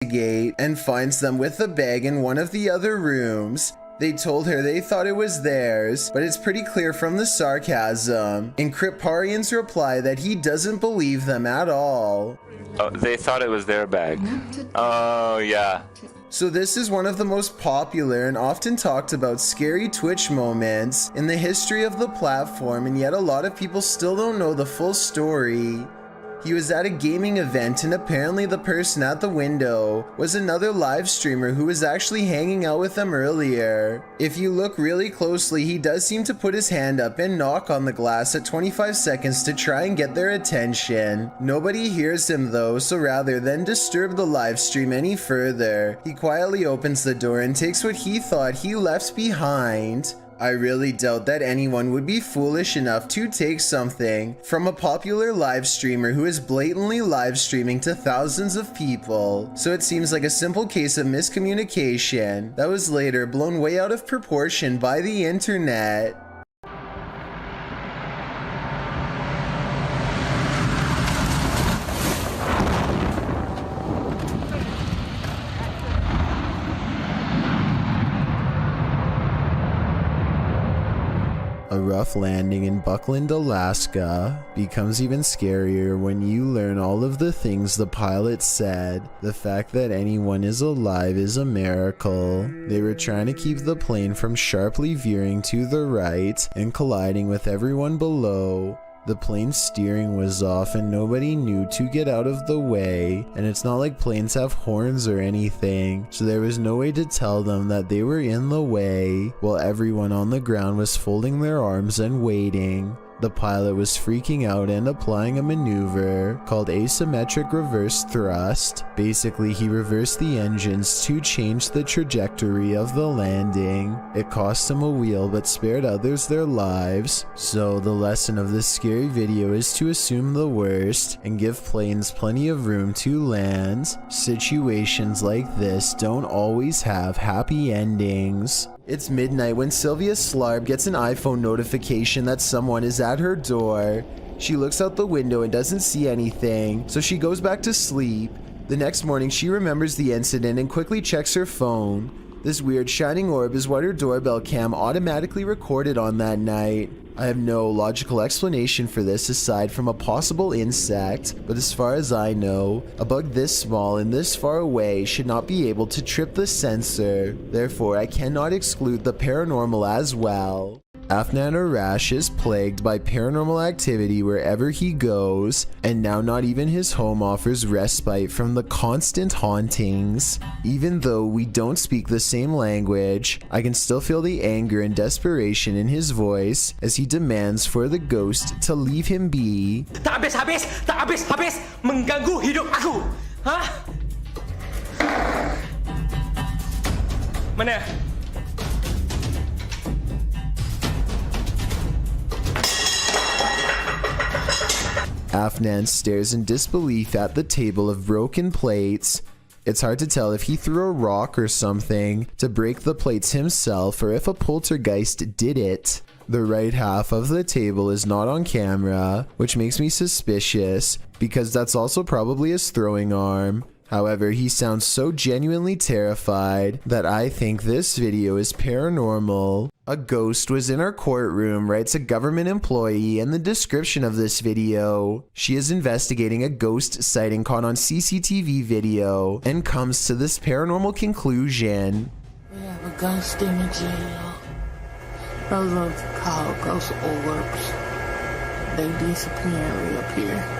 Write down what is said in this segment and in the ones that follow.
and finds them with the bag in one of the other rooms. They told her they thought it was theirs, but it's pretty clear from the sarcasm. And Kriparian's reply that he doesn't believe them at all. Oh, they thought it was their bag. Oh, yeah. So this is one of the most popular and often talked about scary Twitch moments in the history of the platform, and yet a lot of people still don't know the full story. He was at a gaming event, and apparently the person at the window was another live streamer who was actually hanging out with them earlier. If you look really closely, he does seem to put his hand up and knock on the glass at 25 seconds to try and get their attention. Nobody hears him though, so rather than disturb the live stream any further, he quietly opens the door and takes what he thought he left behind. I really doubt that anyone would be foolish enough to take something from a popular live streamer who is blatantly live streaming to thousands of people. So it seems like a simple case of miscommunication that was later blown way out of proportion by the internet. A rough landing in Buckland, Alaska becomes even scarier when you learn all of the things the pilot said. The fact that anyone is alive is a miracle. They were trying to keep the plane from sharply veering to the right and colliding with everyone below. The plane's steering was off and nobody knew to get out of the way, and it's not like planes have horns or anything, so there was no way to tell them that they were in the way, while everyone on the ground was folding their arms and waiting. The pilot was freaking out and applying a maneuver called asymmetric reverse thrust. Basically, he reversed the engines to change the trajectory of the landing. It cost him a wheel but spared others their lives. So the lesson of this scary video is to assume the worst and give planes plenty of room to land. Situations like this don't always have happy endings. It's midnight when Sylvia Slarb gets an iPhone notification that someone is at her door. She looks out the window and doesn't see anything, so she goes back to sleep. The next morning, she remembers the incident and quickly checks her phone. This weird shining orb is what her doorbell cam automatically recorded on that night. I have no logical explanation for this aside from a possible insect, but as far as I know, a bug this small and this far away should not be able to trip the sensor. Therefore, I cannot exclude the paranormal as well. Afnan Arash is plagued by paranormal activity wherever he goes, and now not even his home offers respite from the constant hauntings. Even though we don't speak the same language, I can still feel the anger and desperation in his voice as he demands for the ghost to leave him be. Tak habis, mengganggu hidup aku. Hah? Mana? Afnan stares in disbelief at the table of broken plates. It's hard to tell if he threw a rock or something to break the plates himself or if a poltergeist did it. The right half of the table is not on camera, which makes me suspicious because that's also probably his throwing arm. However, he sounds so genuinely terrified that I think this video is paranormal. A ghost was in our courtroom, writes a government employee in the description of this video. She is investigating a ghost sighting caught on CCTV video and comes to this paranormal conclusion. We have a ghost in the jail. Those are called ghost orbs. They disappear and reappear.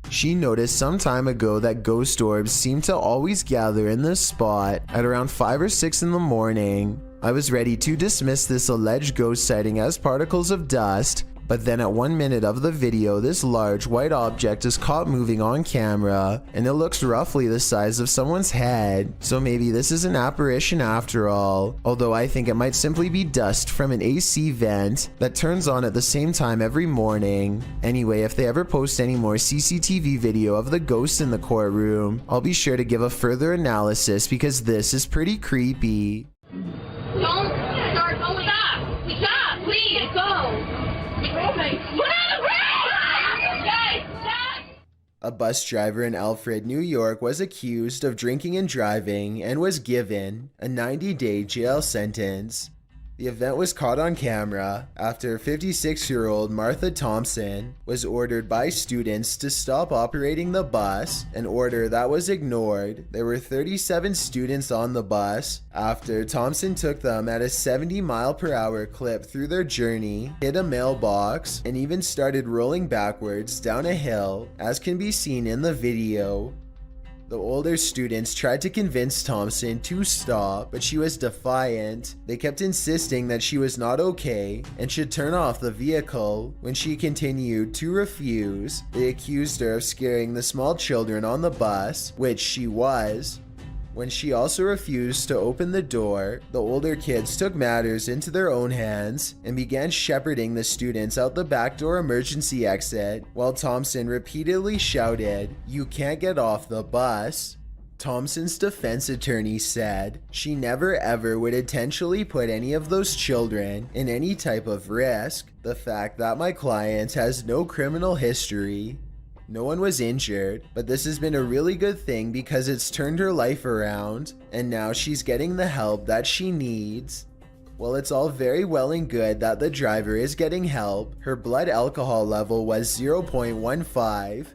She noticed some time ago that ghost orbs seem to always gather in this spot at around 5 or 6 in the morning. I was ready to dismiss this alleged ghost sighting as particles of dust, but then at 1 minute of the video, this large white object is caught moving on camera, and it looks roughly the size of someone's head. So maybe this is an apparition after all, although I think it might simply be dust from an AC vent that turns on at the same time every morning. Anyway, if they ever post any more CCTV video of the ghost in the courtroom, I'll be sure to give a further analysis because this is pretty creepy. Don't start going up. Stop, please, go. A bus driver in Alfred, New York was accused of drinking and driving and was given a 90-day jail sentence. The event was caught on camera after 56-year-old Martha Thompson was ordered by students to stop operating the bus, an order that was ignored. There were 37 students on the bus after Thompson took them at a 70-mile-per-hour clip through their journey, hit a mailbox, and even started rolling backwards down a hill, as can be seen in the video. The older students tried to convince Thompson to stop, but she was defiant. They kept insisting that she was not okay and should turn off the vehicle. When she continued to refuse, they accused her of scaring the small children on the bus, which she was. When she also refused to open the door, the older kids took matters into their own hands and began shepherding the students out the back door emergency exit, while Thompson repeatedly shouted, "You can't get off the bus." Thompson's defense attorney said she never ever would intentionally put any of those children in any type of risk. The fact that my client has no criminal history. No one was injured, but this has been a really good thing because it's turned her life around, and now she's getting the help that she needs. While it's all very well and good that the driver is getting help, her blood alcohol level was 0.15.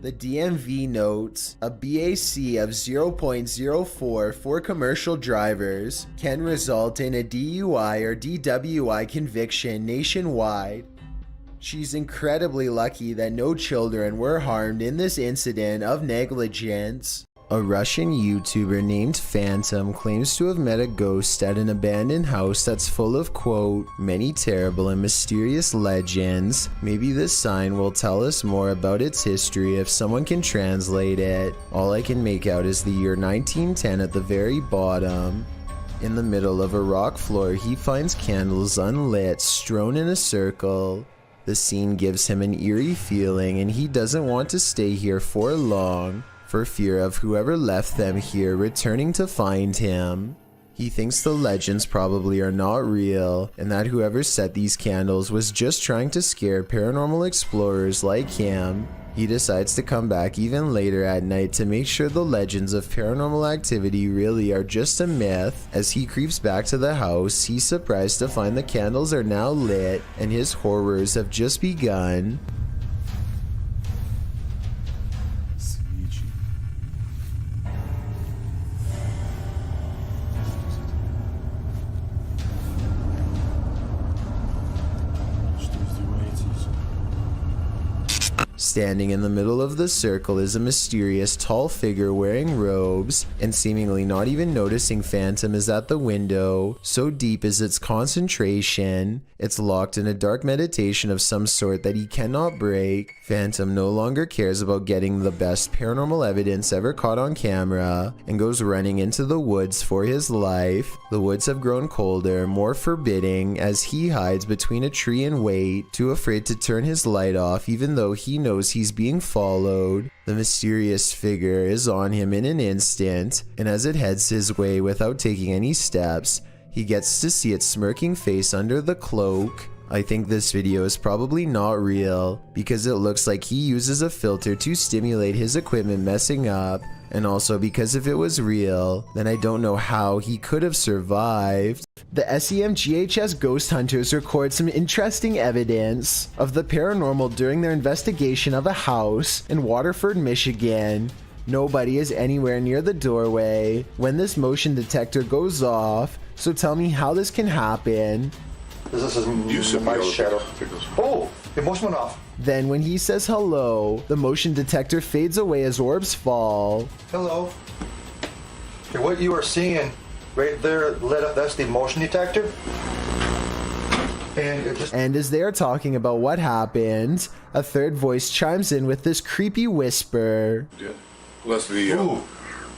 The DMV notes a BAC of 0.04 for commercial drivers can result in a DUI or DWI conviction nationwide. She's incredibly lucky that no children were harmed in this incident of negligence. A Russian YouTuber named Phantom claims to have met a ghost at an abandoned house that's full of, quote, many terrible and mysterious legends. Maybe this sign will tell us more about its history if someone can translate it. All I can make out is the year 1910 at the very bottom. In the middle of a rock floor, he finds candles unlit, strewn in a circle. The scene gives him an eerie feeling, and he doesn't want to stay here for long, for fear of whoever left them here returning to find him. He thinks the legends probably are not real, and that whoever set these candles was just trying to scare paranormal explorers like him. He decides to come back even later at night to make sure the legends of paranormal activity really are just a myth. As he creeps back to the house, he's surprised to find the candles are now lit and his horrors have just begun. Standing in the middle of the circle is a mysterious tall figure wearing robes, and seemingly not even noticing Phantom is at the window. So deep is its concentration, it's locked in a dark meditation of some sort that he cannot break. Phantom no longer cares about getting the best paranormal evidence ever caught on camera, and goes running into the woods for his life. The woods have grown colder, more forbidding, as he hides between a tree and wait, too afraid to turn his light off even though he knows he's being followed. The mysterious figure is on him in an instant, and as it heads his way without taking any steps, he gets to see its smirking face under the cloak. I think this video is probably not real, because it looks like he uses a filter to stimulate his equipment messing up, and also because if it was real, then I don't know how he could have survived. The SEMGHS ghost hunters record some interesting evidence of the paranormal during their investigation of a house in Waterford, Michigan. Nobody is anywhere near the doorway when this motion detector goes off, so tell me how this can happen. This is my shadow. Oh, the motion went off. Then when he says hello, the motion detector fades away as orbs fall. Hello. Okay, what you are seeing right there lit up, that's the motion detector. And as they are talking about what happened, a third voice chimes in with this creepy whisper. Plus the,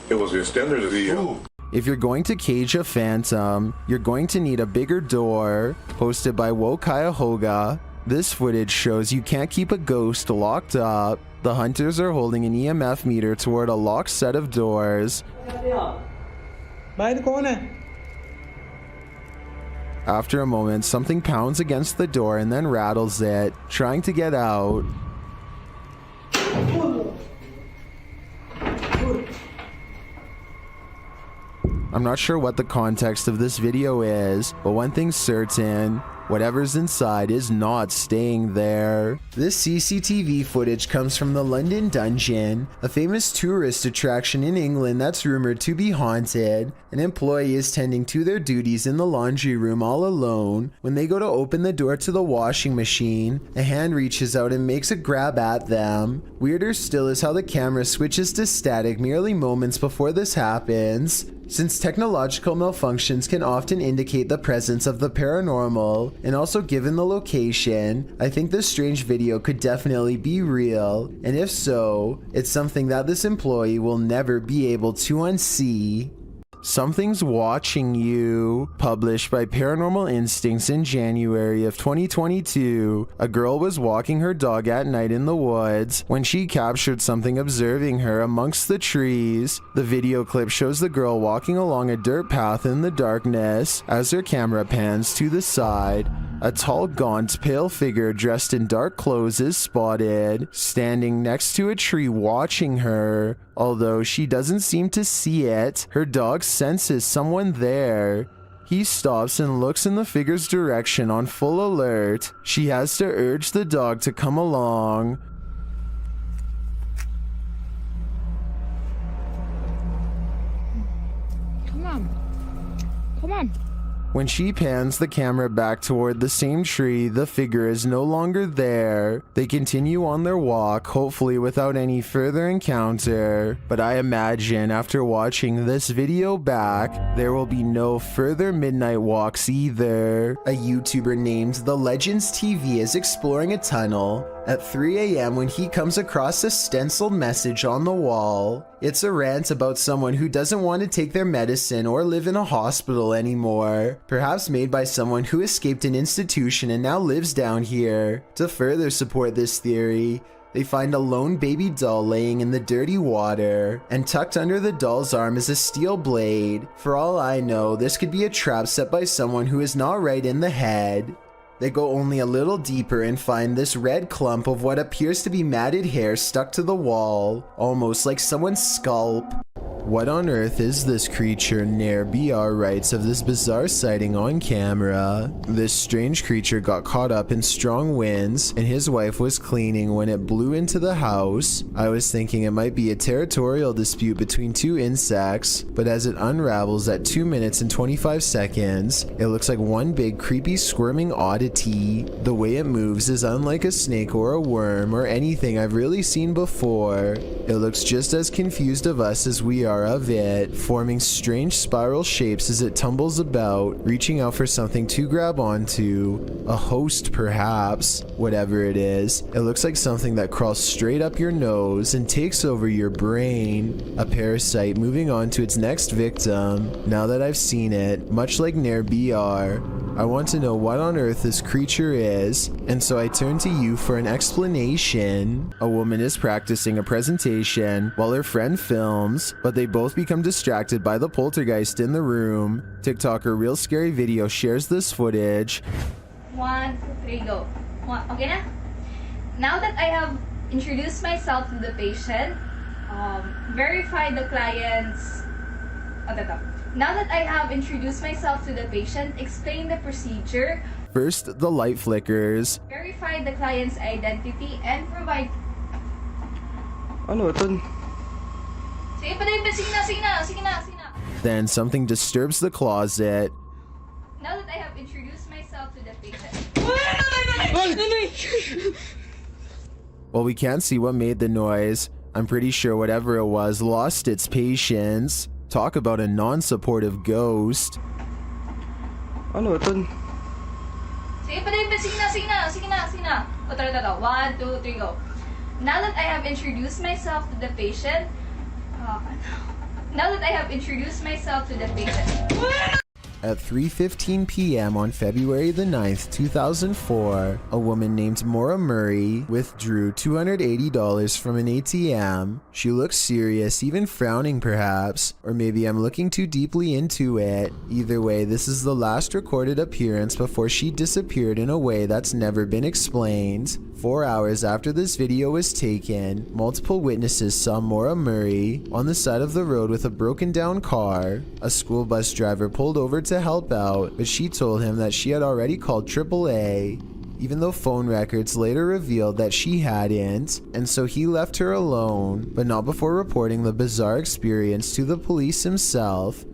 it was the extender to the, If you're going to cage a phantom, you're going to need a bigger door. Posted by Wo Cuyahoga. This footage shows you can't keep a ghost locked up. The hunters are holding an EMF meter toward a locked set of doors. After a moment, something pounds against the door and then rattles it, trying to get out. I'm not sure what the context of this video is, but one thing's certain. Whatever's inside is not staying there. This CCTV footage comes from the London Dungeon, a famous tourist attraction in England that's rumored to be haunted. An employee is tending to their duties in the laundry room all alone. When they go to open the door to the washing machine, a hand reaches out and makes a grab at them. Weirder still is how the camera switches to static merely moments before this happens. Since technological malfunctions can often indicate the presence of the paranormal, and also given the location, I think this strange video could definitely be real, and if so, it's something that this employee will never be able to unsee. Something's Watching You, published by Paranormal Instincts in January of 2022. A girl was walking her dog at night in the woods when she captured something observing her amongst the trees. The video clip shows the girl walking along a dirt path in the darkness. As her camera pans to the side, a tall, gaunt, pale figure dressed in dark clothes is spotted, standing next to a tree watching her. Although she doesn't seem to see it, her dog senses someone there. He stops and looks in the figure's direction on full alert. She has to urge the dog to come along. Come on. Come on. When she pans the camera back toward the same tree, the figure is no longer there. They continue on their walk, hopefully without any further encounter. But I imagine after watching this video back, there will be no further midnight walks either. A YouTuber named The Legends TV is exploring a tunnel at 3 a.m. when he comes across a stenciled message on the wall. It's a rant about someone who doesn't want to take their medicine or live in a hospital anymore, perhaps made by someone who escaped an institution and now lives down here. To further support this theory, they find a lone baby doll laying in the dirty water, and tucked under the doll's arm is a steel blade. For all I know, this could be a trap set by someone who is not right in the head. They go only a little deeper and find this red clump of what appears to be matted hair stuck to the wall, almost like someone's scalp. What on earth is this creature? Nair-BR writes of this bizarre sighting on camera. This strange creature got caught up in strong winds and his wife was cleaning when it blew into the house. I was thinking it might be a territorial dispute between two insects, but as it unravels at 2 minutes and 25 seconds, it looks like one big creepy squirming oddity. The way it moves is unlike a snake or a worm or anything I've really seen before. It looks just as confused of us as we are of it, forming strange spiral shapes as it tumbles about, reaching out for something to grab onto. A host, perhaps. Whatever it is, it looks like something that crawls straight up your nose and takes over your brain. A parasite moving on to its next victim. Now that I've seen it, much like Nair-BR, I want to know what on earth this creature is, and so I turn to you for an explanation. A woman is practicing a presentation while her friend films, but they both become distracted by the poltergeist in the room. TikToker Real Scary Video shares this footage. 1, 2, 3, go. Okay na? Now that I have introduced myself to the patient, verify the client's... Now that I have introduced myself to the patient, explain the procedure. First, the light flickers. Verify the client's identity and provide... Ano ito? Sige na. Then something disturbs the closet. Now that I have introduced myself to the patient... While we can't see what made the noise, I'm pretty sure whatever it was lost its patience. Talk about a non-supportive ghost. Ano ito? Sige na. O, tara. 1, 2, 3, go. Now that I have introduced myself to the patient... Now that I have introduced myself to the patient... At 3:15 p.m. on February the 9th, 2004, a woman named Maura Murray withdrew $280 from an ATM. She looked serious, even frowning perhaps, or maybe I'm looking too deeply into it. Either way, this is the last recorded appearance before she disappeared in a way that's never been explained. 4 hours after this video was taken, multiple witnesses saw Maura Murray on the side of the road with a broken down car. A school bus driver pulled over to help out, but she told him that she had already called AAA, even though phone records later revealed that she hadn't, and so he left her alone, but not before reporting the bizarre experience to the police himself.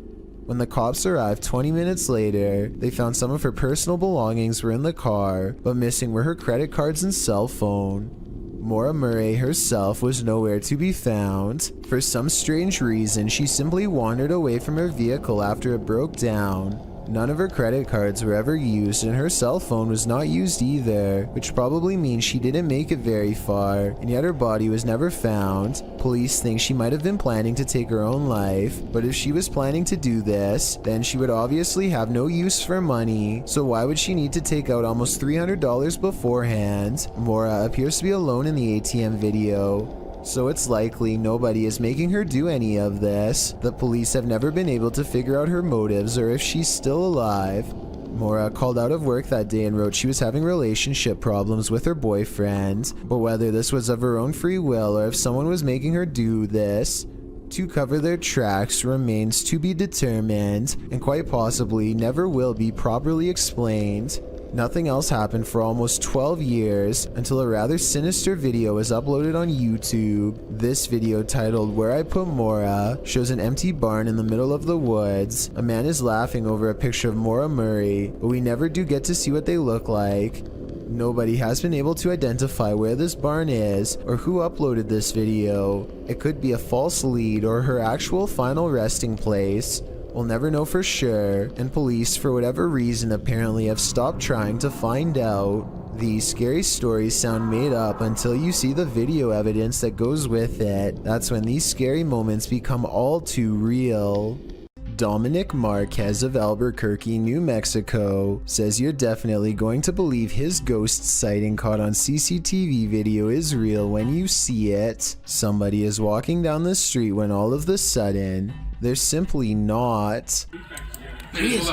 When the cops arrived 20 minutes later, they found some of her personal belongings were in the car, but missing were her credit cards and cell phone. Maura Murray herself was nowhere to be found. For some strange reason, she simply wandered away from her vehicle after it broke down. None of her credit cards were ever used, and her cell phone was not used either, which probably means she didn't make it very far, and yet her body was never found. Police think she might have been planning to take her own life, but if she was planning to do this, then she would obviously have no use for money, so why would she need to take out almost $300 beforehand? Maura appears to be alone in the ATM video, so it's likely nobody is making her do any of this. The police have never been able to figure out her motives or if she's still alive. Maura called out of work that day and wrote she was having relationship problems with her boyfriend, but whether this was of her own free will or if someone was making her do this to cover their tracks remains to be determined, and quite possibly never will be properly explained. Nothing else happened for almost 12 years until a rather sinister video was uploaded on YouTube. This video, titled "Where I Put Maura," shows an empty barn in the middle of the woods. A man is laughing over a picture of Maura Murray, but we never do get to see what they look like. Nobody has been able to identify where this barn is or who uploaded this video. It could be a false lead or her actual final resting place. We'll never know for sure, and police, for whatever reason, apparently have stopped trying to find out. These scary stories sound made up until you see the video evidence that goes with it. That's when these scary moments become all too real. Dominic Marquez of Albuquerque, New Mexico, says you're definitely going to believe his ghost sighting caught on CCTV video is real when you see it. Somebody is walking down the street when all of a sudden, they're simply not. Yes.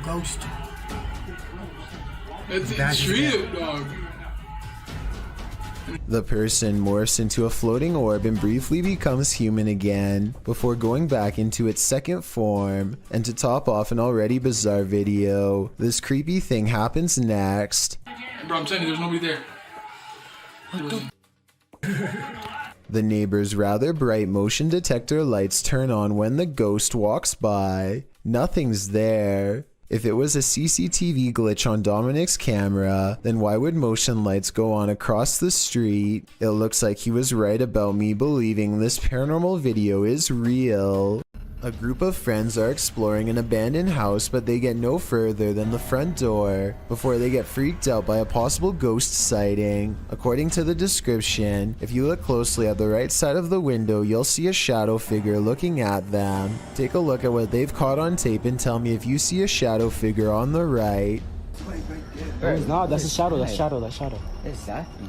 Ghost. It's real, dog. The person morphs into a floating orb and briefly becomes human again, before going back into its second form. And to top off an already bizarre video, this creepy thing happens next. Bro, I'm telling you, there's nobody there. The neighbor's rather bright motion detector lights turn on when the ghost walks by. Nothing's there. If it was a CCTV glitch on Dominic's camera, then why would motion lights go on across the street? It looks like he was right about me believing this paranormal video is real. A group of friends are exploring an abandoned house, but they get no further than the front door before they get freaked out by a possible ghost sighting. According to the description, if you look closely at the right side of the window, you'll see a shadow figure looking at them. Take a look at what they've caught on tape and tell me if you see a shadow figure on the right. No, that's a shadow, that's shadow. Exactly.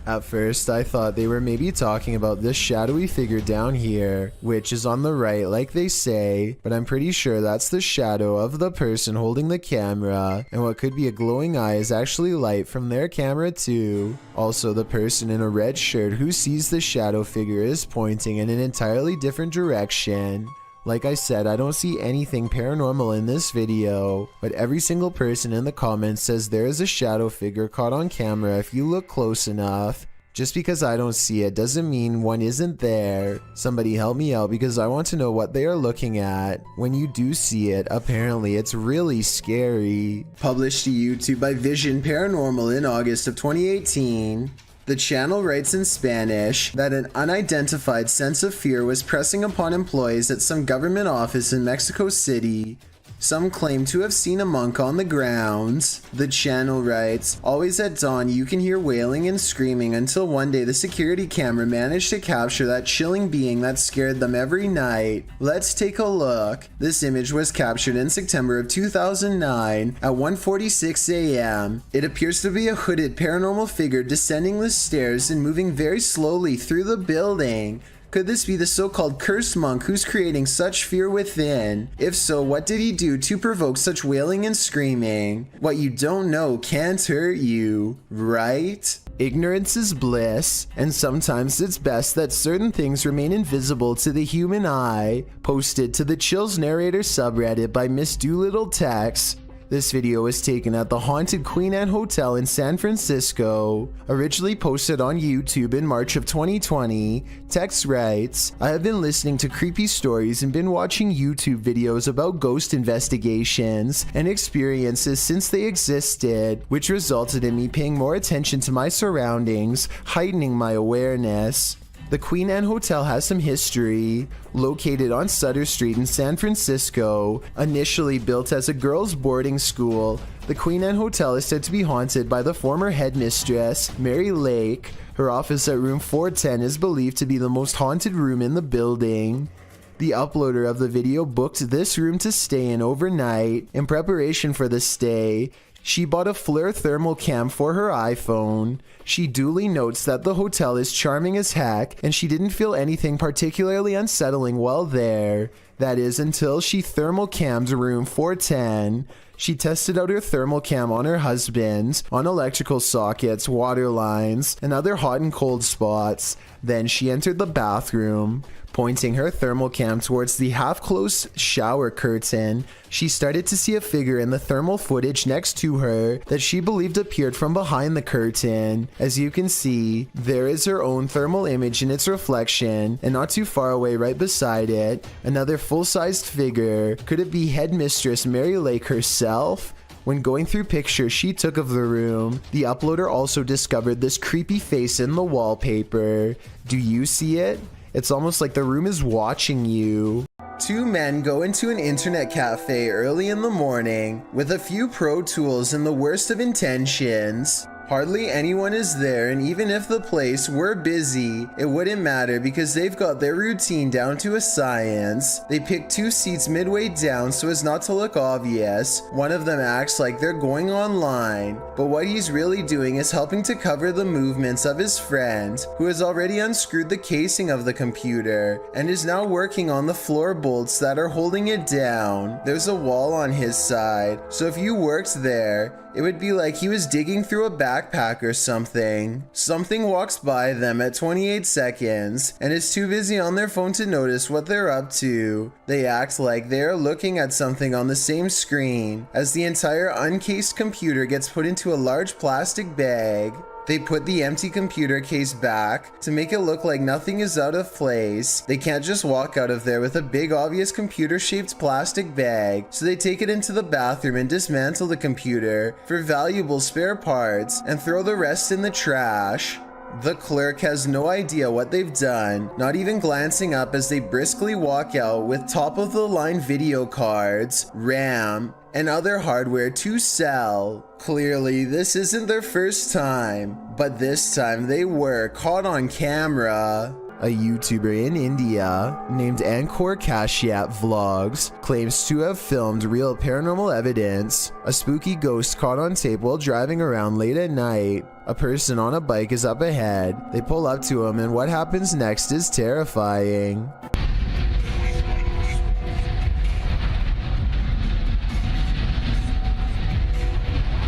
At first, I thought they were maybe talking about this shadowy figure down here, which is on the right like they say, but I'm pretty sure that's the shadow of the person holding the camera, and what could be a glowing eye is actually light from their camera too. Also, the person in a red shirt who sees the shadow figure is pointing in an entirely different direction. Like I said, I don't see anything paranormal in this video, but every single person in the comments says there is a shadow figure caught on camera if you look close enough. Just because I don't see it doesn't mean one isn't there. Somebody help me out because I want to know what they are looking at. When you do see it, apparently it's really scary. Published to YouTube by Vision Paranormal in August of 2018. The channel writes in Spanish that an unidentified sense of fear was pressing upon employees at some government office in Mexico City. Some claim to have seen a monk on the grounds. The channel writes, always at dawn you can hear wailing and screaming until one day the security camera managed to capture that chilling being that scared them every night. Let's take a look. This image was captured in September of 2009 at 1:46 a.m. It appears to be a hooded paranormal figure descending the stairs and moving very slowly through the building. Could this be the so-called cursed monk who's creating such fear within? If so, what did he do to provoke such wailing and screaming? What you don't know can't hurt you, right? Ignorance is bliss, and sometimes it's best that certain things remain invisible to the human eye. Posted to the Chills Narrator subreddit by Miss Doolittle Tex. This video was taken at the haunted Queen Anne Hotel in San Francisco. Originally posted on YouTube in March of 2020, Tex writes, I have been listening to creepy stories and been watching YouTube videos about ghost investigations and experiences since they existed, which resulted in me paying more attention to my surroundings, heightening my awareness. The Queen Anne Hotel has some history. Located on Sutter Street in San Francisco, initially built as a girls' boarding school, the Queen Anne Hotel is said to be haunted by the former headmistress, Mary Lake. Her office at room 410 is believed to be the most haunted room in the building. The uploader of the video booked this room to stay in overnight. In preparation for the stay, she bought a FLIR thermal cam for her iPhone. She duly notes that the hotel is charming as heck, and she didn't feel anything particularly unsettling while there. That is, until she thermal cammed room 410. She tested out her thermal cam on her husband, on electrical sockets, water lines, and other hot and cold spots. Then she entered the bathroom. Pointing her thermal cam towards the half-closed shower curtain, she started to see a figure in the thermal footage next to her that she believed appeared from behind the curtain. As you can see, there is her own thermal image in its reflection, and not too far away right beside it, another full-sized figure. Could it be headmistress Mary Lake herself? When going through pictures she took of the room, the uploader also discovered this creepy face in the wallpaper. Do you see it? It's almost like the room is watching you. Two men go into an internet cafe early in the morning with a few pro tools and the worst of intentions. Hardly anyone is there, and even if the place were busy, it wouldn't matter because they've got their routine down to a science. They pick two seats midway down so as not to look obvious. One of them acts like they're going online, but what he's really doing is helping to cover the movements of his friend, who has already unscrewed the casing of the computer and is now working on the floor bolts that are holding it down. There's a wall on his side, so if you worked there, it would be like he was digging through a backpack or something. Something walks by them at 28 seconds and is too busy on their phone to notice what they're up to. They act like they are looking at something on the same screen as the entire uncased computer gets put into a large plastic bag. They put the empty computer case back to make it look like nothing is out of place. They can't just walk out of there with a big obvious computer-shaped plastic bag, so they take it into the bathroom and dismantle the computer for valuable spare parts and throw the rest in the trash. The clerk has no idea what they've done, not even glancing up as they briskly walk out with top-of-the-line video cards, RAM, and other hardware to sell. Clearly, this isn't their first time, but this time they were caught on camera. A YouTuber in India named Ankor Kashyap Vlogs claims to have filmed real paranormal evidence. A spooky ghost caught on tape while driving around late at night. A person on a bike is up ahead. They pull up to him, and what happens next is terrifying.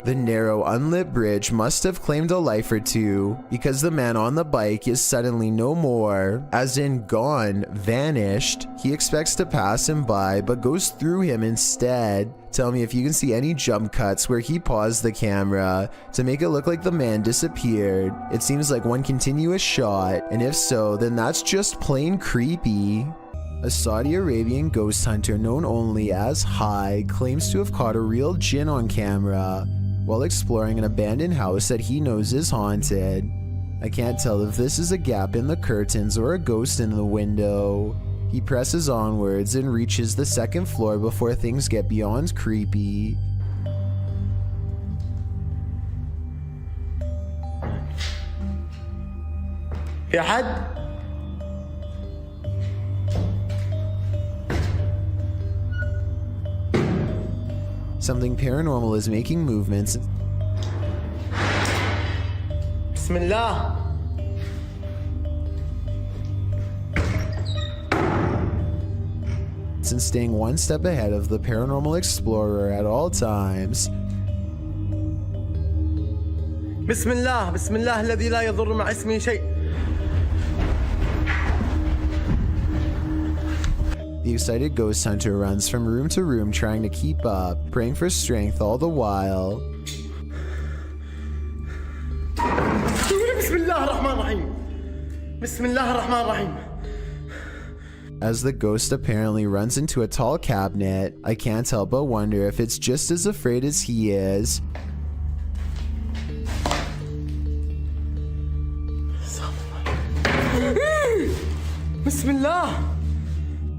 The narrow, unlit bridge must have claimed a life or two, because the man on the bike is suddenly no more, as in gone, vanished. He expects to pass him by, but goes through him instead. Tell me if you can see any jump cuts where he paused the camera to make it look like the man disappeared. It seems like one continuous shot, and if so, then that's just plain creepy. A Saudi Arabian ghost hunter known only as Hai claims to have caught a real jinn on camera while exploring an abandoned house that he knows is haunted. I can't tell if this is a gap in the curtains or a ghost in the window. He presses onwards and reaches the second floor before things get beyond creepy. يا حد Something paranormal is making movements. بسم الله and staying one step ahead of the paranormal explorer at all times. بسم الله الذي لا يضر مع اسمه شيء. The excited ghost hunter runs from room to room trying to keep up, praying for strength all the while. بسم الله الرحمن الرحيم. بسم الله الرحمن الرحيم. As the ghost apparently runs into a tall cabinet, I can't help but wonder if it's just as afraid as he is. Bismillah.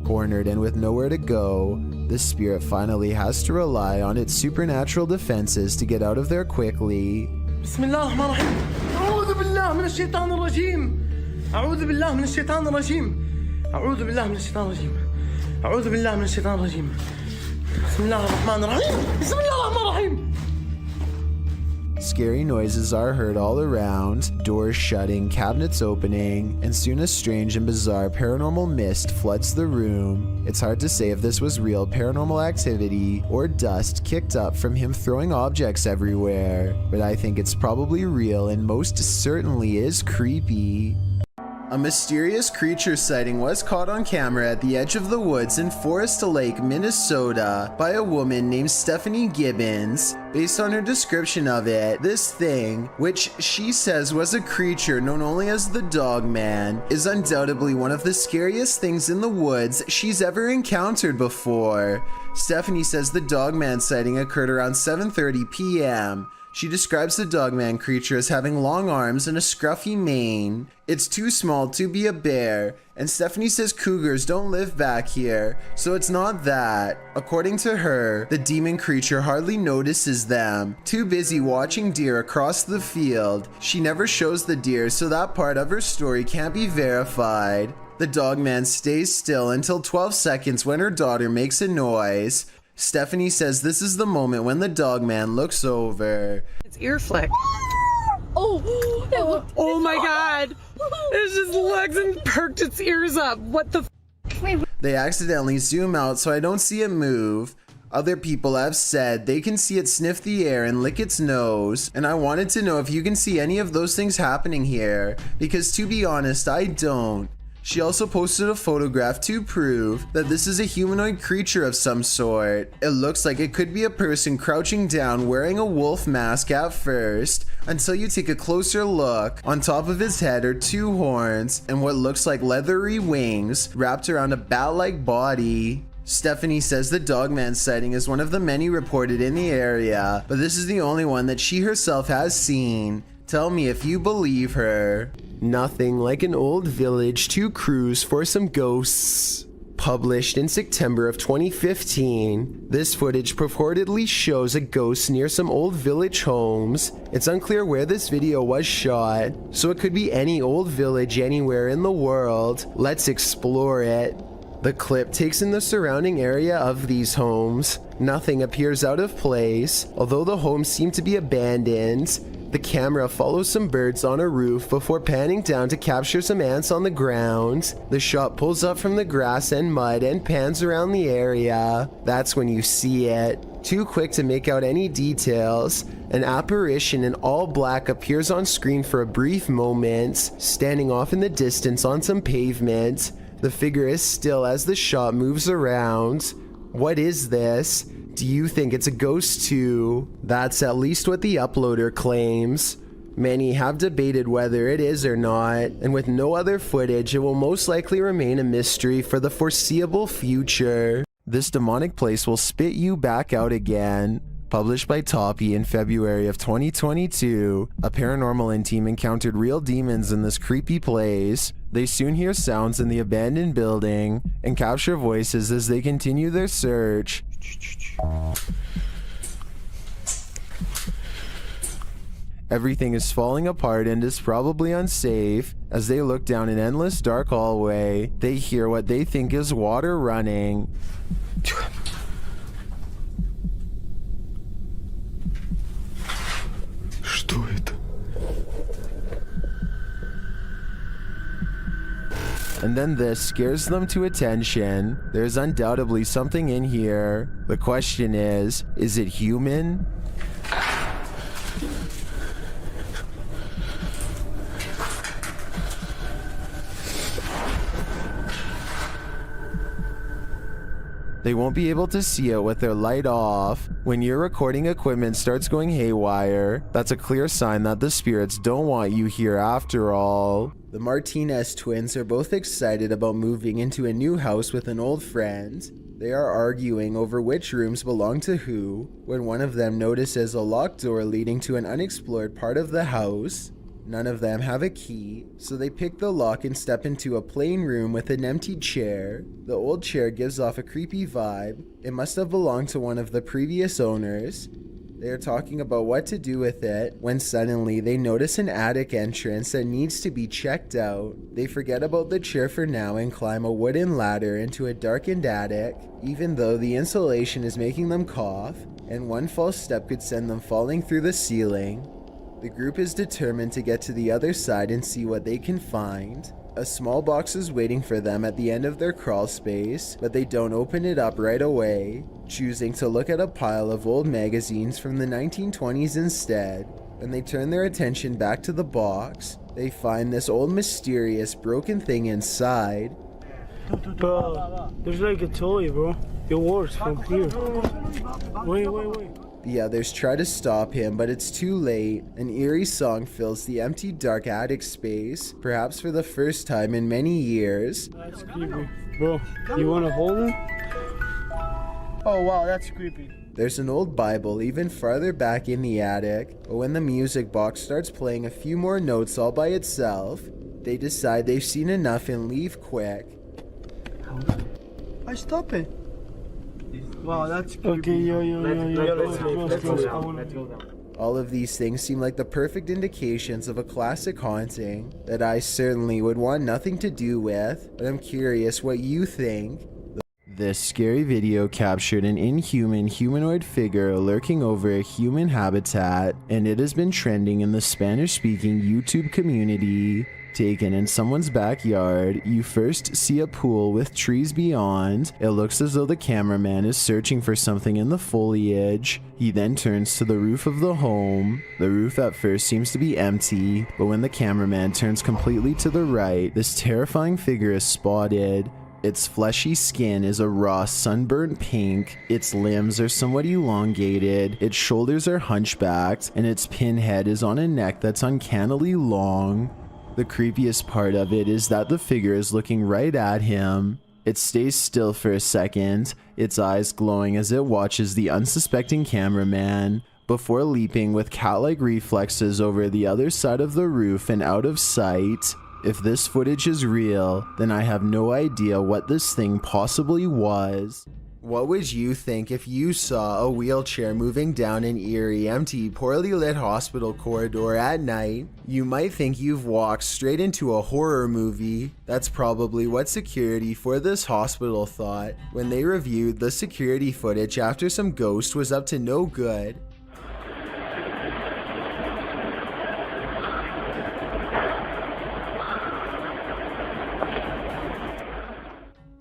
Cornered and with nowhere to go, the spirit finally has to rely on its supernatural defenses to get out of there quickly. Bismillah ar-Rahman ar-Rahim. أعوذ بالله من الشيطان الرجيم. أعوذ بالله من الشيطان الرجيم. أعوذ بالله من الشيطان الرجيم. أعوذ بالله من الشيطان الرجيم. بسم الله الرحمن الرحيم. بسم الله الرحمن الرحيم. Scary noises are heard all around, doors shutting, cabinets opening, and soon a strange and bizarre paranormal mist floods the room. It's hard to say if this was real paranormal activity or dust kicked up from him throwing objects everywhere, but I think it's probably real and most certainly is creepy. A mysterious creature sighting was caught on camera at the edge of the woods in Forest Lake, Minnesota by a woman named Stephanie Gibbons. Based on her description of it, this thing, which she says was a creature known only as the Dog Man, is undoubtedly one of the scariest things in the woods she's ever encountered before. Stephanie says the Dog Man sighting occurred around 7:30 p.m. She describes the Dogman creature as having long arms and a scruffy mane. It's too small to be a bear, and Stephanie says cougars don't live back here, so it's not that. According to her, the demon creature hardly notices them, too busy watching deer across the field. She never shows the deer, so that part of her story can't be verified. The Dogman stays still until 12 seconds when her daughter makes a noise. Stephanie says this is the moment when the Dogman looks over. It's ear flick. Oh my god! It just looks and perked its ears up. What the f? They accidentally zoom out so I don't see it move. Other people have said they can see it sniff the air and lick its nose, and I wanted to know if you can see any of those things happening here, because to be honest, I don't. She also posted a photograph to prove that this is a humanoid creature of some sort. It looks like it could be a person crouching down wearing a wolf mask at first, until you take a closer look. On top of his head are two horns and what looks like leathery wings wrapped around a bat-like body. Stephanie says the Dogman sighting is one of the many reported in the area, but this is the only one that she herself has seen. Tell me if you believe her. Nothing like an old village to cruise for some ghosts. Published in September of 2015, this footage purportedly shows a ghost near some old village homes. It's unclear where this video was shot, so it could be any old village anywhere in the world. Let's explore it. The clip takes in the surrounding area of these homes. Nothing appears out of place, although the homes seem to be abandoned. The camera follows some birds on a roof before panning down to capture some ants on the ground. The shot pulls up from the grass and mud and pans around the area. That's when you see it. Too quick to make out any details. An apparition in all black appears on screen for a brief moment, standing off in the distance on some pavement. The figure is still as the shot moves around. What is this? Do you think it's a ghost too? That's at least what the uploader claims. Many have debated whether it is or not, and with no other footage, it will most likely remain a mystery for the foreseeable future. This demonic place will spit you back out again. Published by Toppy in February of 2022, a paranormal team encountered real demons in this creepy place. They soon hear sounds in the abandoned building and capture voices as they continue their search. Everything is falling apart and is probably unsafe. As they look down an endless dark hallway, they hear what they think is water running. And then this scares them to attention. There's undoubtedly something in here. The question is it human? They won't be able to see it with their light off. When your recording equipment starts going haywire, that's a clear sign that the spirits don't want you here after all. The Martinez twins are both excited about moving into a new house with an old friend. They are arguing over which rooms belong to who, when one of them notices a locked door leading to an unexplored part of the house. None of them have a key, so they pick the lock and step into a plain room with an empty chair. The old chair gives off a creepy vibe. It must have belonged to one of the previous owners. They are talking about what to do with it when suddenly they notice an attic entrance that needs to be checked out. They forget about the chair for now and climb a wooden ladder into a darkened attic, even though the insulation is making them cough, and one false step could send them falling through the ceiling. The group is determined to get to the other side and see what they can find. A small box is waiting for them at the end of their crawl space, but they don't open it up right away, choosing to look at a pile of old magazines from the 1920s instead. When they turn their attention back to the box, they find this old mysterious broken thing inside. Bro, there's like a toy, bro. It works from here. Wait. The others try to stop him, but it's too late. An eerie song fills the empty, dark attic space, perhaps for the first time in many years. That's creepy. Bro, you want to hold him? Oh, wow, that's creepy. There's an old Bible even farther back in the attic, but when the music box starts playing a few more notes all by itself, they decide they've seen enough and leave quick. I stop it. Wow, that's creepy. Okay, let's go. All of these things seem like the perfect indications of a classic haunting that I certainly would want nothing to do with, but I'm curious what you think. This scary video captured an inhuman humanoid figure lurking over a human habitat, and it has been trending in the Spanish-speaking YouTube community. Taken in someone's backyard, you first see a pool with trees beyond. It looks as though the cameraman is searching for something in the foliage. He then turns to the roof of the home. The roof at first seems to be empty, but when the cameraman turns completely to the right, this terrifying figure is spotted. Its fleshy skin is a raw sunburnt pink, its limbs are somewhat elongated, its shoulders are hunchbacked, and its pinhead is on a neck that's uncannily long. The creepiest part of it is that the figure is looking right at him. It stays still for a second, its eyes glowing as it watches the unsuspecting cameraman, before leaping with cat-like reflexes over the other side of the roof and out of sight. If this footage is real, then I have no idea what this thing possibly was. What would you think if you saw a wheelchair moving down an eerie, empty, poorly lit hospital corridor at night? You might think you've walked straight into a horror movie. That's probably what security for this hospital thought when they reviewed the security footage after some ghost was up to no good.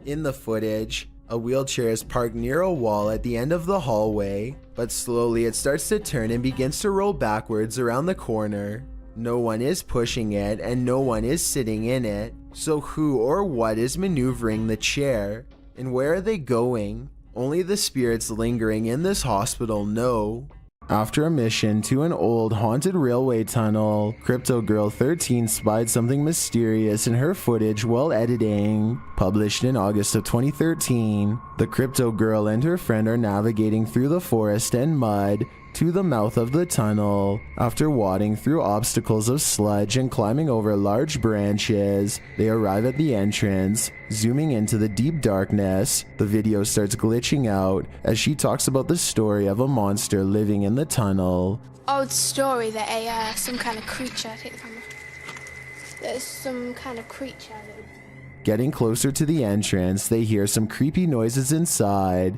In the footage, a wheelchair is parked near a wall at the end of the hallway, but slowly it starts to turn and begins to roll backwards around the corner. No one is pushing it and no one is sitting in it, so who or what is maneuvering the chair? And where are they going? Only the spirits lingering in this hospital know. After a mission to an old haunted railway tunnel, Crypto Girl 13 spied something mysterious in her footage while editing. Published in August of 2013, the Crypto Girl and her friend are navigating through the forest and mud to the mouth of the tunnel. After wading through obstacles of sludge and climbing over large branches, they arrive at the entrance. Zooming into the deep darkness, the video starts glitching out as she talks about the story of a monster living in the tunnel. Old story that some kind of creature, there's some kind of creature. Getting closer to the entrance, they hear some creepy noises inside.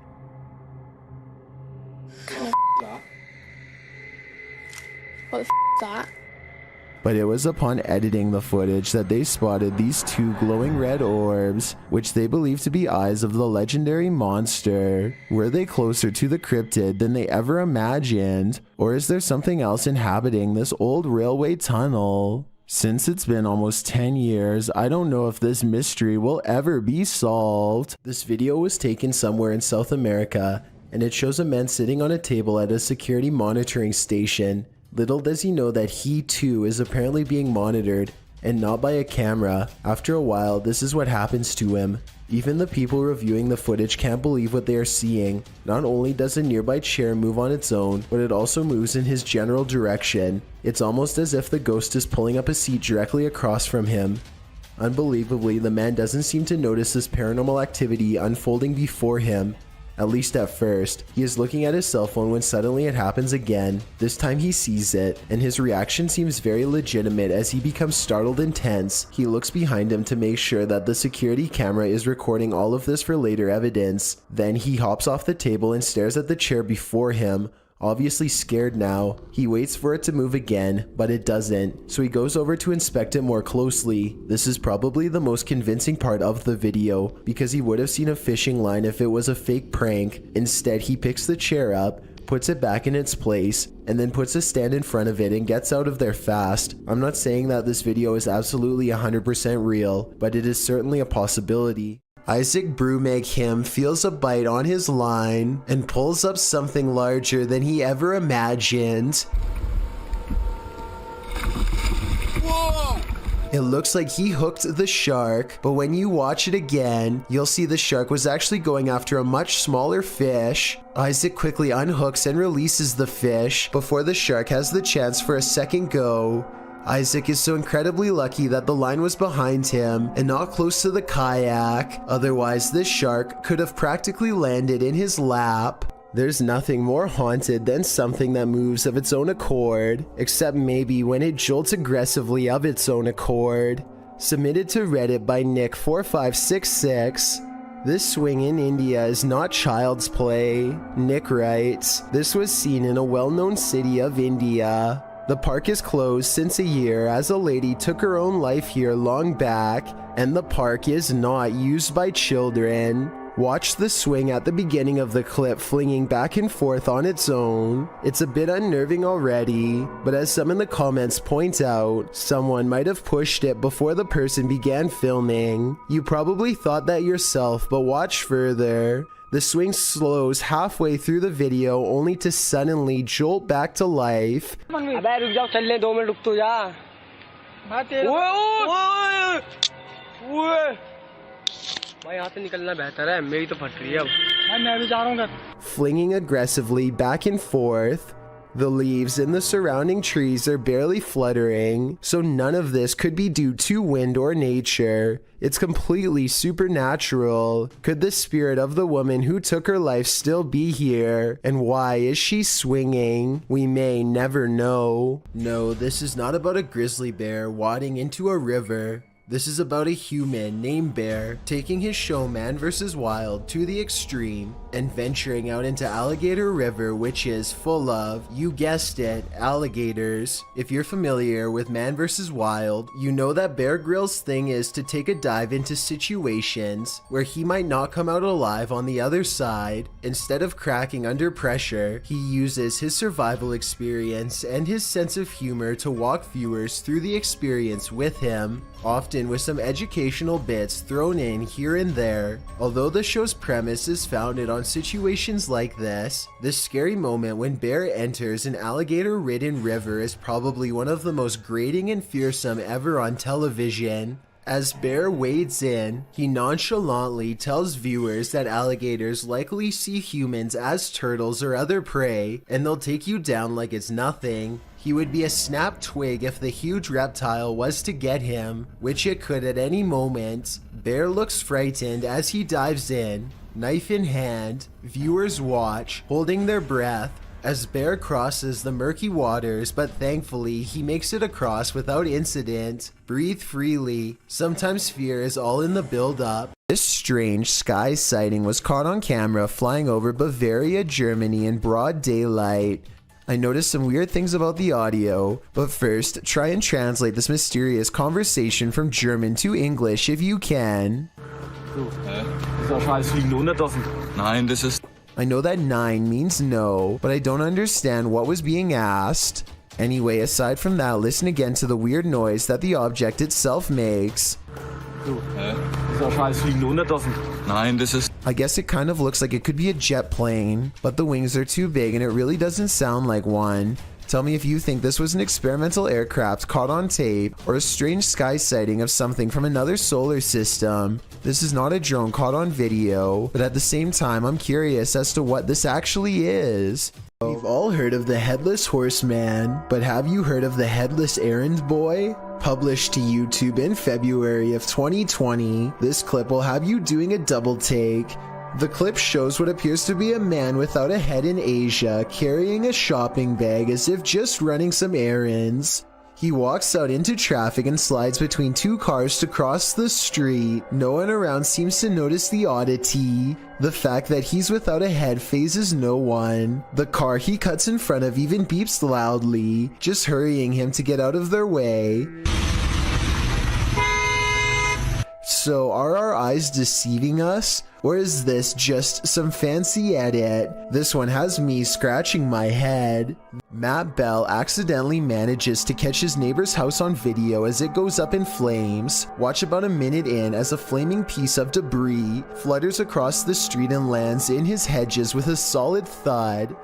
What the f is that? But it was upon editing the footage that they spotted these two glowing red orbs, which they believe to be eyes of the legendary monster. Were they closer to the cryptid than they ever imagined? Or is there something else inhabiting this old railway tunnel? Since it's been almost 10 years, I don't know if this mystery will ever be solved. This video was taken somewhere in South America, and it shows a man sitting on a table at a security monitoring station. Little does he know that he too is apparently being monitored, and not by a camera. After a while, this is what happens to him. Even the people reviewing the footage can't believe what they are seeing. Not only does a nearby chair move on its own, but it also moves in his general direction. It's almost as if the ghost is pulling up a seat directly across from him. Unbelievably, the man doesn't seem to notice this paranormal activity unfolding before him. At least at first. He is looking at his cell phone when suddenly it happens again. This time he sees it, and his reaction seems very legitimate as he becomes startled and tense. He looks behind him to make sure that the security camera is recording all of this for later evidence. Then he hops off the table and stares at the chair before him. Obviously scared now, he waits for it to move again, but it doesn't, so he goes over to inspect it more closely. This is probably the most convincing part of the video, because he would have seen a fishing line if it was a fake prank. Instead, he picks the chair up, puts it back in its place, and then puts a stand in front of it and gets out of there fast. I'm not saying that this video is absolutely 100% real, but it is certainly a possibility. Isaac Brumeghem feels a bite on his line and pulls up something larger than he ever imagined. Whoa! It looks like he hooked the shark, but when you watch it again, you'll see the shark was actually going after a much smaller fish. Isaac quickly unhooks and releases the fish before the shark has the chance for a second go. Isaac is so incredibly lucky that the line was behind him and not close to the kayak. Otherwise, this shark could have practically landed in his lap. There's nothing more haunted than something that moves of its own accord, except maybe when it jolts aggressively of its own accord. Submitted to Reddit by Nick4566. This swing in India is not child's play. Nick writes, this was seen in a well-known city of India. The park is closed since a year as a lady took her own life here long back, and the park is not used by children. Watch the swing at the beginning of the clip flinging back and forth on its own. It's a bit unnerving already, but as some in the comments point out, someone might have pushed it before the person began filming. You probably thought that yourself, but watch further. The swing slows halfway through the video only to suddenly jolt back to life. Flinging aggressively back and forth. The leaves in the surrounding trees are barely fluttering, so none of this could be due to wind or nature. It's completely supernatural. Could the spirit of the woman who took her life still be here? And why is she swinging? We may never know. No, this is not about a grizzly bear wading into a river. This is about a human named Bear taking his show Man vs. Wild to the extreme and venturing out into Alligator River, which is full of, you guessed it, alligators. If you're familiar with Man vs. Wild, you know that Bear Grylls' thing is to take a dive into situations where he might not come out alive on the other side. Instead of cracking under pressure, he uses his survival experience and his sense of humor to walk viewers through the experience with him, often with some educational bits thrown in here and there. Although the show's premise is founded on situations like this scary moment when Bear enters an alligator-ridden river is probably one of the most grating and fearsome ever on television. As Bear wades in, he nonchalantly tells viewers that alligators likely see humans as turtles or other prey, and they'll take you down like it's nothing. He would be a snapped twig if the huge reptile was to get him, which it could at any moment. Bear looks frightened as he dives in, knife in hand. Viewers watch, holding their breath, as Bear crosses the murky waters, but thankfully he makes it across without incident. Breathe freely. Sometimes fear is all in the build-up. This strange sky sighting was caught on camera flying over Bavaria, Germany in broad daylight. I noticed some weird things about the audio, but first, try and translate this mysterious conversation from German to English if you can. Nein, das ist... I know that 9 means no, but I don't understand what was being asked. Anyway, aside from that, listen again to the weird noise that the object itself makes. Nein, das ist... I guess it kind of looks like it could be a jet plane, but the wings are too big and it really doesn't sound like one. Tell me if you think this was an experimental aircraft caught on tape or a strange sky sighting of something from another solar system. This is not a drone caught on video, but at the same time, I'm curious as to what this actually is. We've all heard of the Headless Horseman, but have you heard of the Headless Errand Boy? Published to YouTube in February of 2020, this clip will have you doing a double take. The clip shows what appears to be a man without a head in Asia carrying a shopping bag as if just running some errands. He walks out into traffic and slides between 2 cars to cross the street. No one around seems to notice the oddity. The fact that he's without a head phases no one. The car he cuts in front of even beeps loudly, just hurrying him to get out of their way. So are our eyes deceiving us? Or is this just some fancy edit? This one has me scratching my head. Matt Bell accidentally manages to catch his neighbor's house on video as it goes up in flames. Watch about a minute in as a flaming piece of debris flutters across the street and lands in his hedges with a solid thud.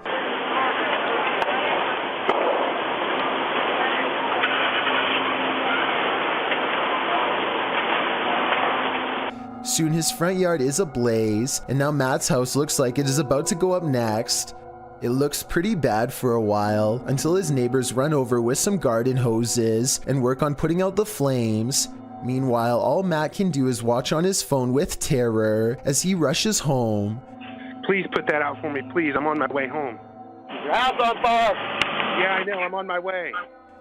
Soon his front yard is ablaze, and now Matt's house looks like it is about to go up next. It looks pretty bad for a while, until his neighbors run over with some garden hoses and work on putting out the flames. Meanwhile, all Matt can do is watch on his phone with terror as he rushes home. Please put that out for me, please. I'm on my way home. Your house on fire! Yeah, I know. I'm on my way.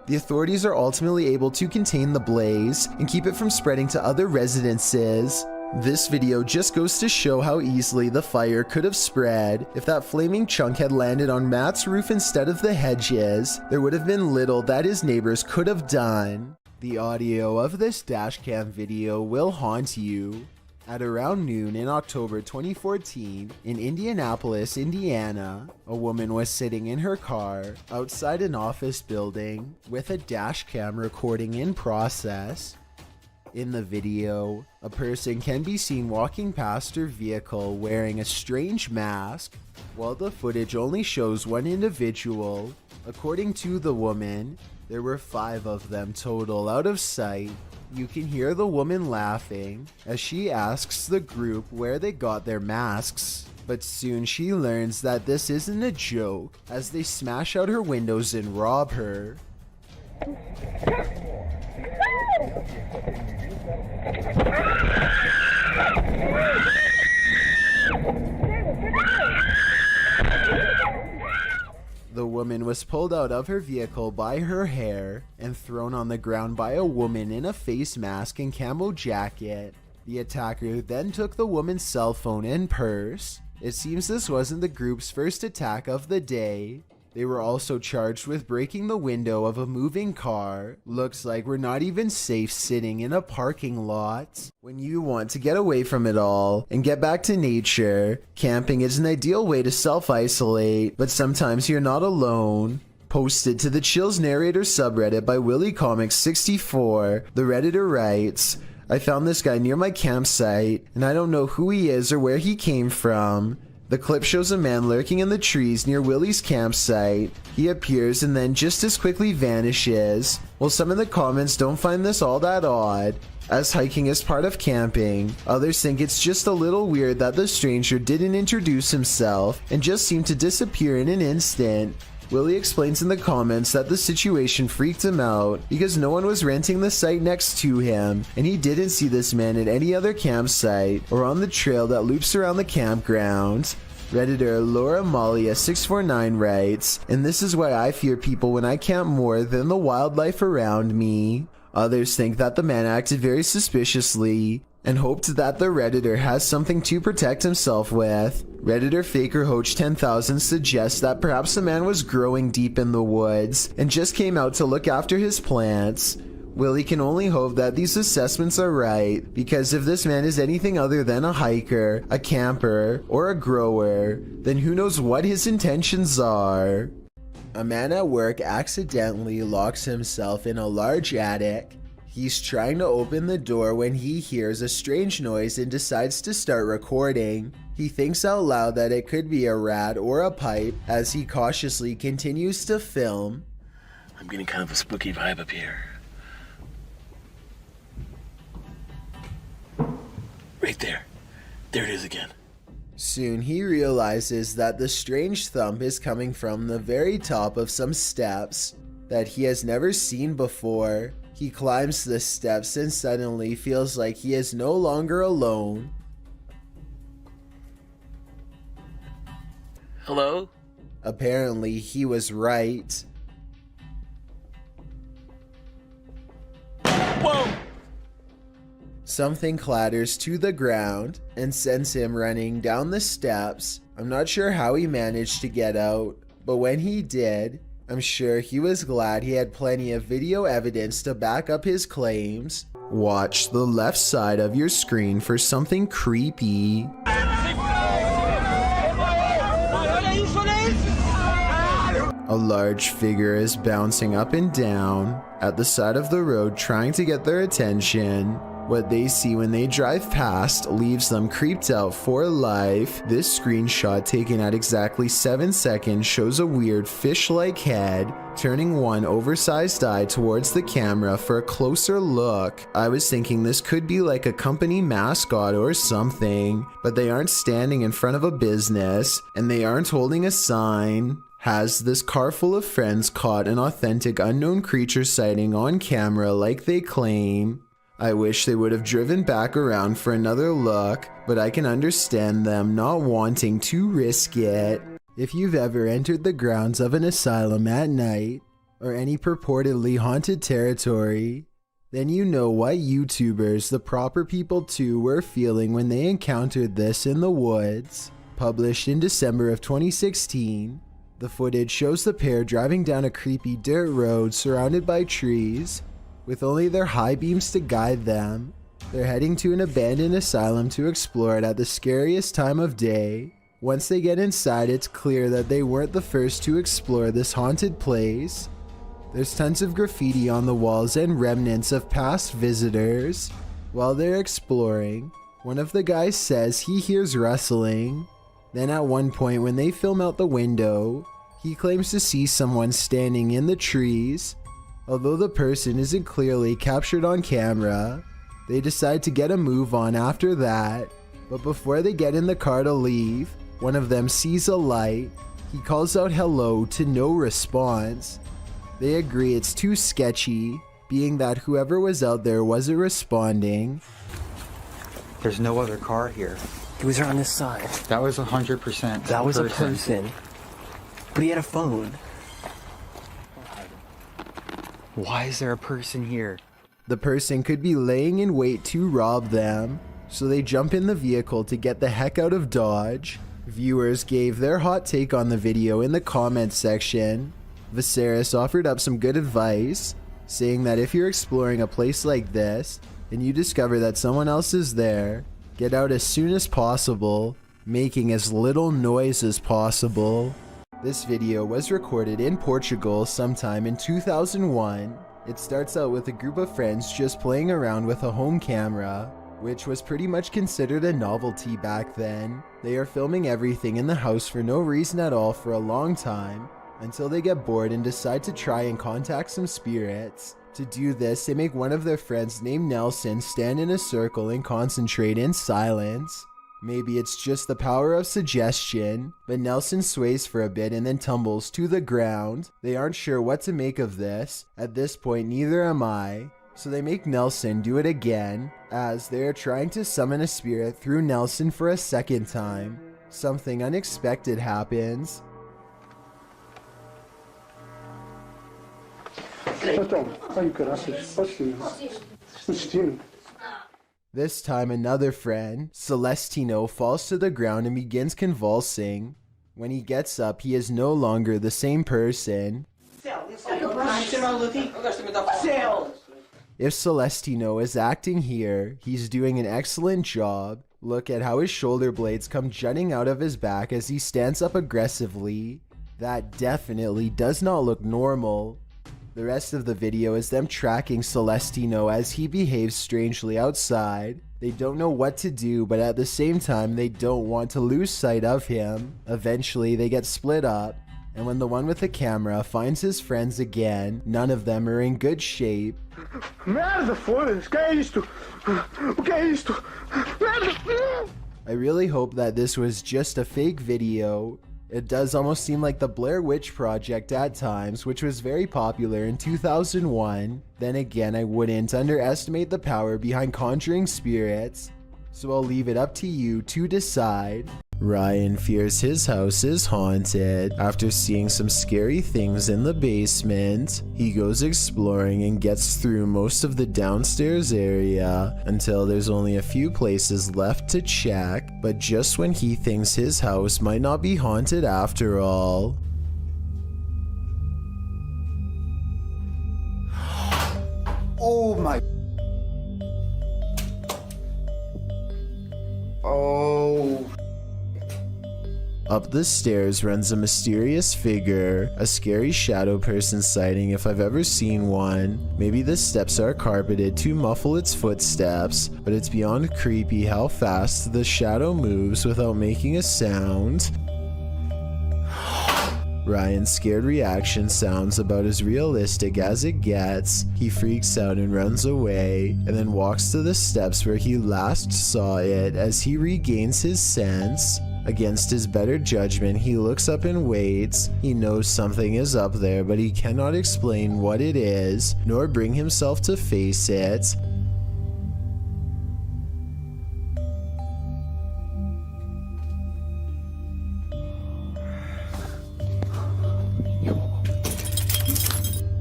The authorities are ultimately able to contain the blaze and keep it from spreading to other residences. This video just goes to show how easily the fire could have spread. If that flaming chunk had landed on Matt's roof instead of the hedges, there would have been little that his neighbors could have done. The audio of this dashcam video will haunt you. At around noon in October 2014, in Indianapolis, Indiana, a woman was sitting in her car outside an office building with a dashcam recording in process. In the video, a person can be seen walking past her vehicle wearing a strange mask, while the footage only shows one individual. According to the woman, there were 5 of them total out of sight. You can hear the woman laughing as she asks the group where they got their masks. But soon she learns that this isn't a joke as they smash out her windows and rob her. The woman was pulled out of her vehicle by her hair and thrown on the ground by a woman in a face mask and camo jacket. The attacker then took the woman's cell phone and purse. It seems this wasn't the group's first attack of the day. They were also charged with breaking the window of a moving car. Looks like we're not even safe sitting in a parking lot. When you want to get away from it all and get back to nature, camping is an ideal way to self-isolate, but sometimes you're not alone. Posted to the Chills Narrator subreddit by WillyComics64, the Redditor writes, I found this guy near my campsite, and I don't know who he is or where he came from. The clip shows a man lurking in the trees near Willie's campsite. He appears and then just as quickly vanishes. While some in the comments don't find this all that odd, as hiking is part of camping, others think it's just a little weird that the stranger didn't introduce himself and just seemed to disappear in an instant. Willie explains in the comments that the situation freaked him out because no one was renting the site next to him, and he didn't see this man at any other campsite or on the trail that loops around the campground. Redditor Laura Malia 649 writes, and this is why I fear people when I camp more than the wildlife around me. Others think that the man acted very suspiciously and hoped that the Redditor has something to protect himself with. Redditor FakerHoach10000 suggests that perhaps the man was growing deep in the woods and just came out to look after his plants. Willie can only hope that these assessments are right, because if this man is anything other than a hiker, a camper, or a grower, then who knows what his intentions are. A man at work accidentally locks himself in a large attic. He's trying to open the door when he hears a strange noise and decides to start recording. He thinks out loud that it could be a rat or a pipe as he cautiously continues to film. I'm getting kind of a spooky vibe up here. Right there. There it is again. Soon he realizes that the strange thump is coming from the very top of some steps that he has never seen before. He climbs the steps and suddenly feels like he is no longer alone. Hello? Apparently he was right. Whoa! Something clatters to the ground and sends him running down the steps. I'm not sure how he managed to get out, but when he did, I'm sure he was glad he had plenty of video evidence to back up his claims. Watch the left side of your screen for something creepy. A large figure is bouncing up and down at the side of the road trying to get their attention. What they see when they drive past leaves them creeped out for life. This screenshot, taken at exactly 7 seconds, shows a weird fish-like head turning one oversized eye towards the camera for a closer look. I was thinking this could be like a company mascot or something, but they aren't standing in front of a business and they aren't holding a sign. Has this car full of friends caught an authentic unknown creature sighting on camera like they claim? I wish they would have driven back around for another look, but I can understand them not wanting to risk it. If you've ever entered the grounds of an asylum at night, or any purportedly haunted territory, then you know what YouTubers, the proper people too, were feeling when they encountered this in the woods. Published in December of 2016, the footage shows the pair driving down a creepy dirt road surrounded by trees. With only their high beams to guide them, they're heading to an abandoned asylum to explore it at the scariest time of day. Once they get inside, it's clear that they weren't the first to explore this haunted place. There's tons of graffiti on the walls and remnants of past visitors. While they're exploring, one of the guys says he hears rustling. Then at one point when they film out the window, he claims to see someone standing in the trees. Although the person isn't clearly captured on camera, they decide to get a move on after that. But before they get in the car to leave, one of them sees a light. He calls out hello to no response. They agree it's too sketchy, being that whoever was out there wasn't responding. There's no other car here. He was right on this side. That was 100%. That was a person. But he had a phone. Why is there a person here? The person could be laying in wait to rob them, so they jump in the vehicle to get the heck out of Dodge. Viewers gave their hot take on the video in the comments section. Viserys offered up some good advice, saying that if you're exploring a place like this and you discover that someone else is there, get out as soon as possible, making as little noise as possible. This video was recorded in Portugal sometime in 2001. It starts out with a group of friends just playing around with a home camera, which was pretty much considered a novelty back then. They are filming everything in the house for no reason at all for a long time, until they get bored and decide to try and contact some spirits. To do this, they make one of their friends named Nelson stand in a circle and concentrate in silence. Maybe it's just the power of suggestion, but Nelson sways for a bit and then tumbles to the ground. They aren't sure what to make of this. At this point, neither am I. So they make Nelson do it again, as they are trying to summon a spirit through Nelson for a second time. Something unexpected happens. This time another friend, Celestino, falls to the ground and begins convulsing. When he gets up, he is no longer the same person. If Celestino is acting here, he's doing an excellent job. Look at how his shoulder blades come jutting out of his back as he stands up aggressively. That definitely does not look normal. The rest of the video is them tracking Celestino as he behaves strangely outside. They don't know what to do, but at the same time they don't want to lose sight of him. Eventually they get split up, and when the one with the camera finds his friends again, none of them are in good shape. Merda, foda-se, que é isto? O que é isto? Merda! I really hope that this was just a fake video. It does almost seem like the Blair Witch Project at times, which was very popular in 2001. Then again, I wouldn't underestimate the power behind conjuring spirits, so I'll leave it up to you to decide. Ryan fears his house is haunted. After seeing some scary things in the basement, he goes exploring and gets through most of the downstairs area until there's only a few places left to check, but just when he thinks his house might not be haunted after all. Oh my. Oh. Up the stairs runs a mysterious figure, a scary shadow person sighting if I've ever seen one. Maybe the steps are carpeted to muffle its footsteps, but it's beyond creepy how fast the shadow moves without making a sound. Ryan's scared reaction sounds about as realistic as it gets. He freaks out and runs away, and then walks to the steps where he last saw it as he regains his sense. Against his better judgment, he looks up and waits. He knows something is up there, but he cannot explain what it is, nor bring himself to face it.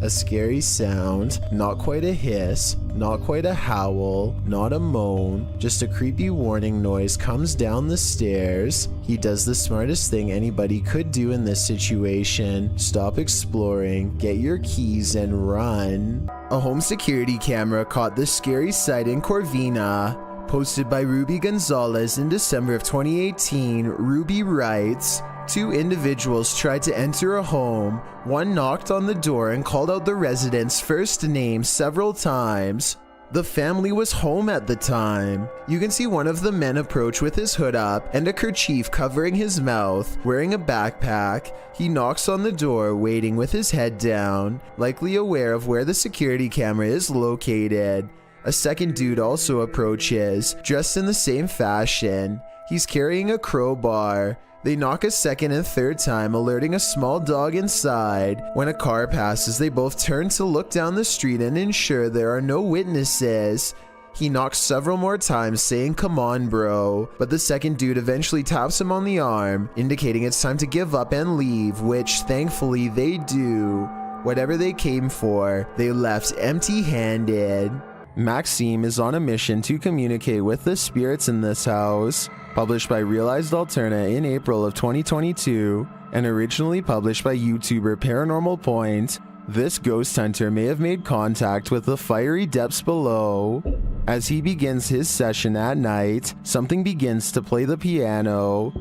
A scary sound, not quite a hiss, not quite a howl, not a moan, just a creepy warning noise comes down the stairs. He does the smartest thing anybody could do in this situation. Stop exploring, get your keys and run. A home security camera caught this scary sight in Corvina. Posted by Ruby Gonzalez in December of 2018, Ruby writes, "Two individuals tried to enter a home. One knocked on the door and called out the resident's first name several times. The family was home at the time. You can see one of the men approach with his hood up and a kerchief covering his mouth, wearing a backpack. He knocks on the door, waiting with his head down, likely aware of where the security camera is located. A second dude also approaches, dressed in the same fashion. He's carrying a crowbar. They knock a second and third time, alerting a small dog inside. When a car passes, they both turn to look down the street and ensure there are no witnesses. He knocks several more times, saying, 'Come on, bro.' But the second dude eventually taps him on the arm, indicating it's time to give up and leave, which thankfully they do. Whatever they came for, they left empty-handed." Maxime is on a mission to communicate with the spirits in this house. Published by Realized Alterna in April of 2022, and originally published by YouTuber Paranormal Point, this ghost hunter may have made contact with the fiery depths below. As he begins his session at night, something begins to play the piano.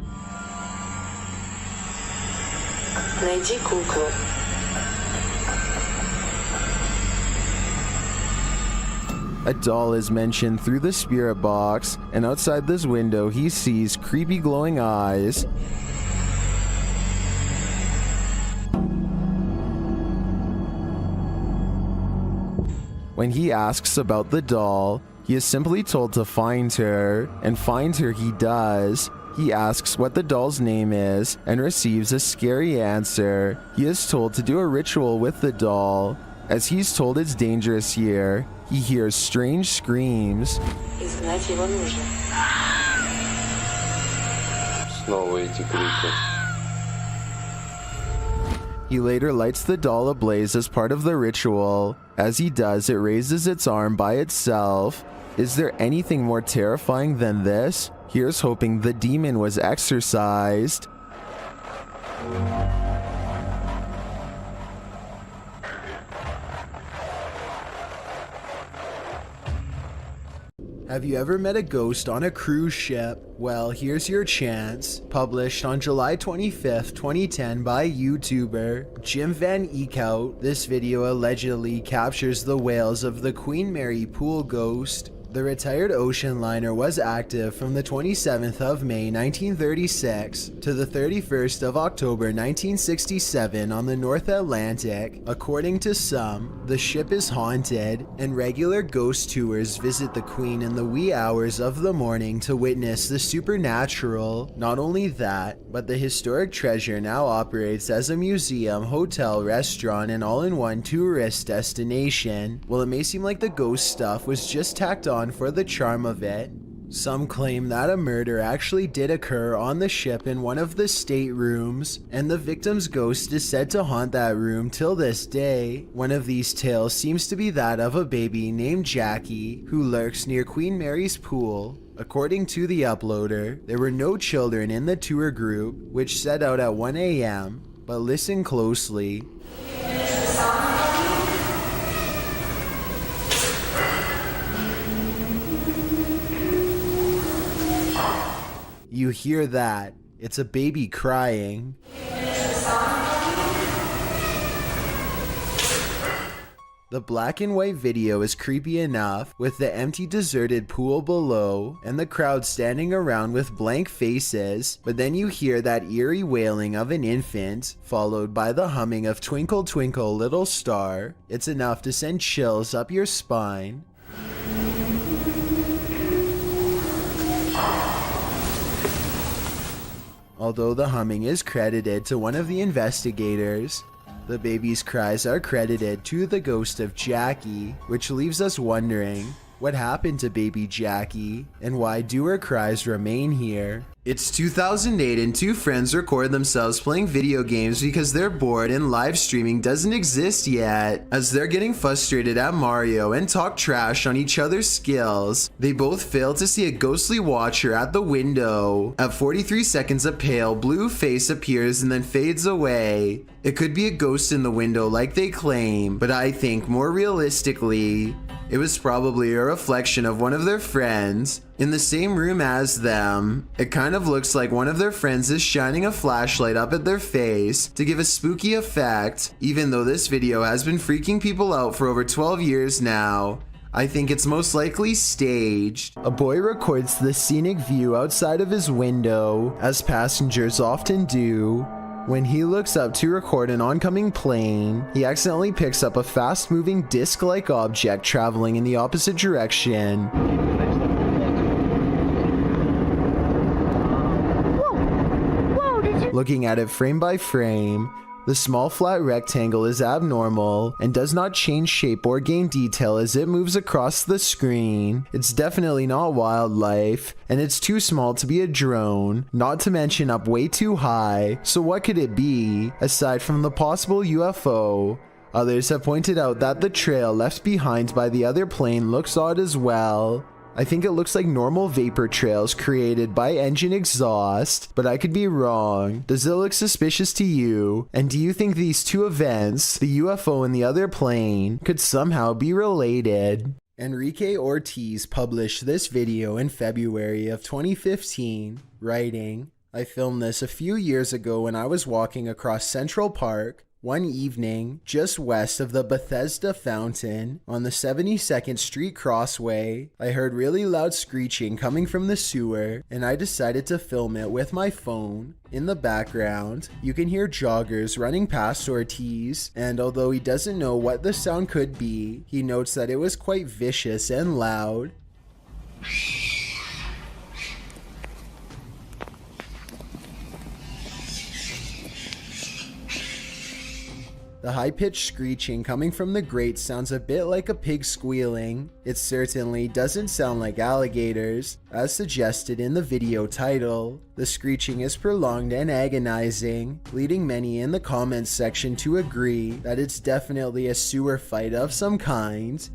Найди куклу. A doll is mentioned through the spirit box, and outside this window he sees creepy glowing eyes. When he asks about the doll, he is simply told to find her, and find her he does. He asks what the doll's name is, and receives a scary answer. He is told to do a ritual with the doll. As he's told it's dangerous here, he hears strange screams. Изгнать его нужно. Снова эти крики. He later lights the doll ablaze as part of the ritual. As he does, it raises its arm by itself. Is there anything more terrifying than this? Here's hoping the demon was exorcised. Have you ever met a ghost on a cruise ship? Well, here's your chance. Published on July 25th, 2010 by YouTuber Jim Van Eekhout, this video allegedly captures the wails of the Queen Mary pool ghost. The retired ocean liner was active from the 27th of May 1936 to the 31st of October 1967 on the North Atlantic. According to some, the ship is haunted, and regular ghost tours visit the Queen in the wee hours of the morning to witness the supernatural. Not only that, but the historic treasure now operates as a museum, hotel, restaurant, and all-in-one tourist destination. While it may seem like the ghost stuff was just tacked on for the charm of it, some claim that a murder actually did occur on the ship in one of the staterooms, and the victim's ghost is said to haunt that room till this day. One of these tales seems to be that of a baby named Jackie who lurks near Queen Mary's pool. According to the uploader, there were no children in the tour group, which set out at 1 a.m., but listen closely. You hear that? It's a baby crying. The black and white video is creepy enough, with the empty deserted pool below and the crowd standing around with blank faces, but then you hear that eerie wailing of an infant, followed by the humming of Twinkle Twinkle Little Star. It's enough to send chills up your spine. Although the humming is credited to one of the investigators, the baby's cries are credited to the ghost of Jackie, which leaves us wondering, what happened to baby Jackie, and why do her cries remain here? It's 2008 and two friends record themselves playing video games because they're bored and live streaming doesn't exist yet. As they're getting frustrated at Mario and talk trash on each other's skills, they both fail to see a ghostly watcher at the window. At 43 seconds, a pale blue face appears and then fades away. It could be a ghost in the window like they claim, but I think more realistically, it was probably a reflection of one of their friends in the same room as them. It kind of looks like one of their friends is shining a flashlight up at their face to give a spooky effect. Even though this video has been freaking people out for over 12 years now, I think it's most likely staged. A boy records the scenic view outside of his window, as passengers often do. When he looks up to record an oncoming plane, he accidentally picks up a fast-moving disc-like object traveling in the opposite direction. Looking at it frame by frame, the small flat rectangle is abnormal and does not change shape or gain detail as it moves across the screen. It's definitely not wildlife, and it's too small to be a drone, not to mention up way too high. So what could it be, aside from the possible UFO? Others have pointed out that the trail left behind by the other plane looks odd as well. I think it looks like normal vapor trails created by engine exhaust, but I could be wrong. Does it look suspicious to you? And do you think these two events, the UFO and the other plane, could somehow be related? Enrique Ortiz published this video in February of 2015, writing, "I filmed this a few years ago when I was walking across Central Park. One evening, just west of the Bethesda Fountain, on the 72nd Street Crossway, I heard really loud screeching coming from the sewer, and I decided to film it with my phone. In the background, you can hear joggers running past Ortiz, and although he doesn't know what the sound could be, he notes that it was quite vicious and loud. The high-pitched screeching coming from the grate sounds a bit like a pig squealing. It certainly doesn't sound like alligators, as suggested in the video title. The screeching is prolonged and agonizing, leading many in the comments section to agree that it's definitely a sewer fight of some kind."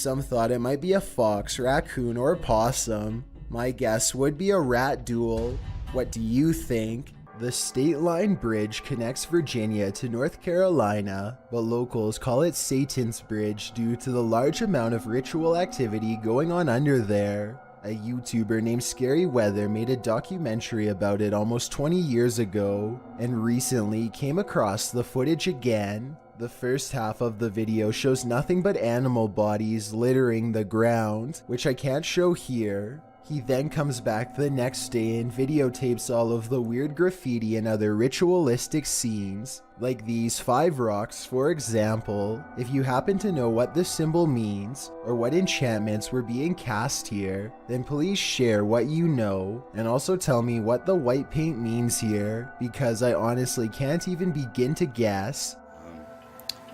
Some thought it might be a fox, raccoon, or possum. My guess would be a rat duel. What do you think? The State Line Bridge connects Virginia to North Carolina, but locals call it Satan's Bridge due to the large amount of ritual activity going on under there. A YouTuber named Scary Weather made a documentary about it almost 20 years ago, and recently came across the footage again. The first half of the video shows nothing but animal bodies littering the ground, which I can't show here. He then comes back the next day and videotapes all of the weird graffiti and other ritualistic scenes, like these 5 rocks for example. If you happen to know what this symbol means, or what enchantments were being cast here, then please share what you know, and also tell me what the white paint means here, because I honestly can't even begin to guess.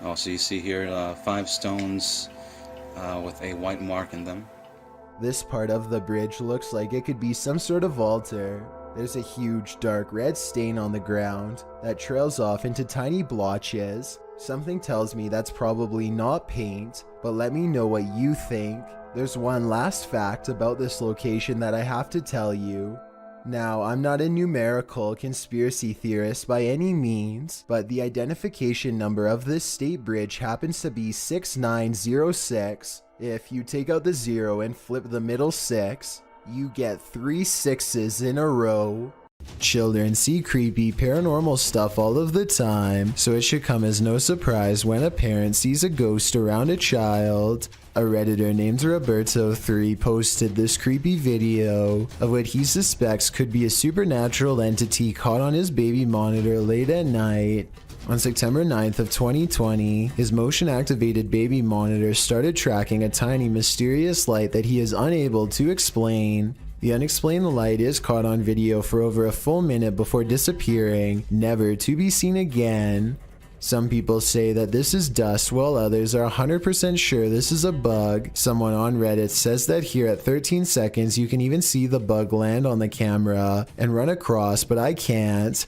Also you see here 5 stones with a white mark in them. This part of the bridge looks like it could be some sort of altar. There's a huge dark red stain on the ground that trails off into tiny blotches. Something tells me that's probably not paint, but let me know what you think. There's one last fact about this location that I have to tell you. Now, I'm not a numerical conspiracy theorist by any means, but the identification number of this state bridge happens to be 6906. If you take out the 0 and flip the middle 6, you get 3 6s in a row. Children see creepy paranormal stuff all of the time, so it should come as no surprise when a parent sees a ghost around a child. A Redditor named Roberto3 posted this creepy video of what he suspects could be a supernatural entity caught on his baby monitor late at night. On September 9th of 2020, his motion-activated baby monitor started tracking a tiny mysterious light that he is unable to explain. The unexplained light is caught on video for over a full minute before disappearing, never to be seen again. Some people say that this is dust, while others are 100% sure this is a bug. Someone on Reddit says that here at 13 seconds you can even see the bug land on the camera and run across, but I can't.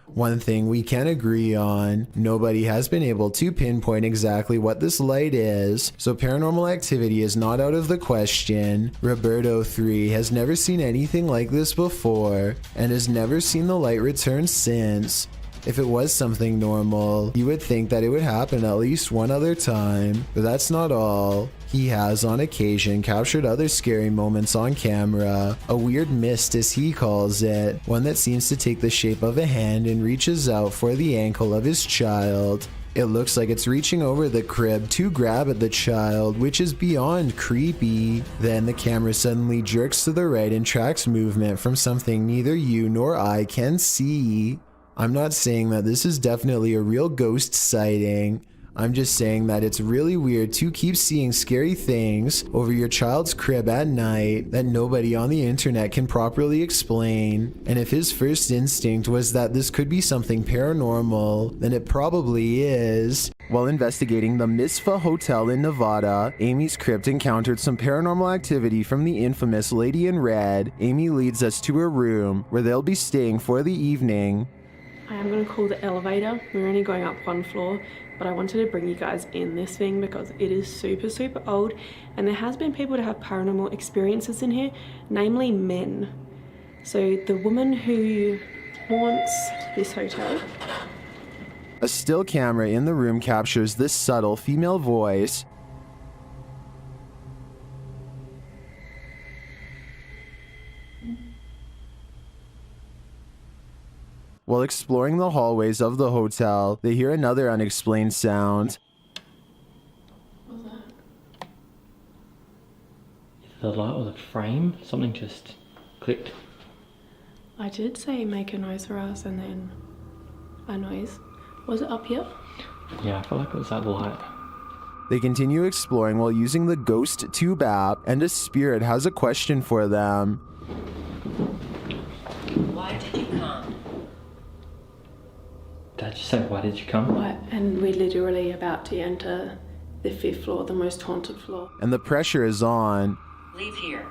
One thing we can agree on, nobody has been able to pinpoint exactly what this light is, so paranormal activity is not out of the question. Roberto3 has never seen anything like this before, and has never seen the light return since. If it was something normal, you would think that it would happen at least one other time, but that's not all. He has on occasion captured other scary moments on camera, a weird mist as he calls it, one that seems to take the shape of a hand and reaches out for the ankle of his child. It looks like it's reaching over the crib to grab at the child, which is beyond creepy. Then the camera suddenly jerks to the right and tracks movement from something neither you nor I can see. I'm not saying that this is definitely a real ghost sighting. I'm just saying that it's really weird to keep seeing scary things over your child's crib at night that nobody on the internet can properly explain. And if his first instinct was that this could be something paranormal, then it probably is. While investigating the Misfa Hotel in Nevada, Amy's crypt encountered some paranormal activity from the infamous Lady in Red. Amy leads us to her room, where they'll be staying for the evening. I am going to call the elevator. We're only going up 1 floor, but I wanted to bring you guys in this thing because it is super old, and there has been people to have paranormal experiences in here, namely men. So the woman who haunts this hotel. A still camera in the room captures this subtle female voice. While exploring the hallways of the hotel, they hear another unexplained sound. What was that? The light or the frame? Something just clicked. I did say make a noise for us, and then a noise. Was it up here? Yeah, I felt like it was that light. They continue exploring while using the Ghost Tube app, and a spirit has a question for them. Why did you come? Did I just say, why did you come? What? And we're literally about to enter the 5th floor, the most haunted floor. And the pressure is on. Leave here.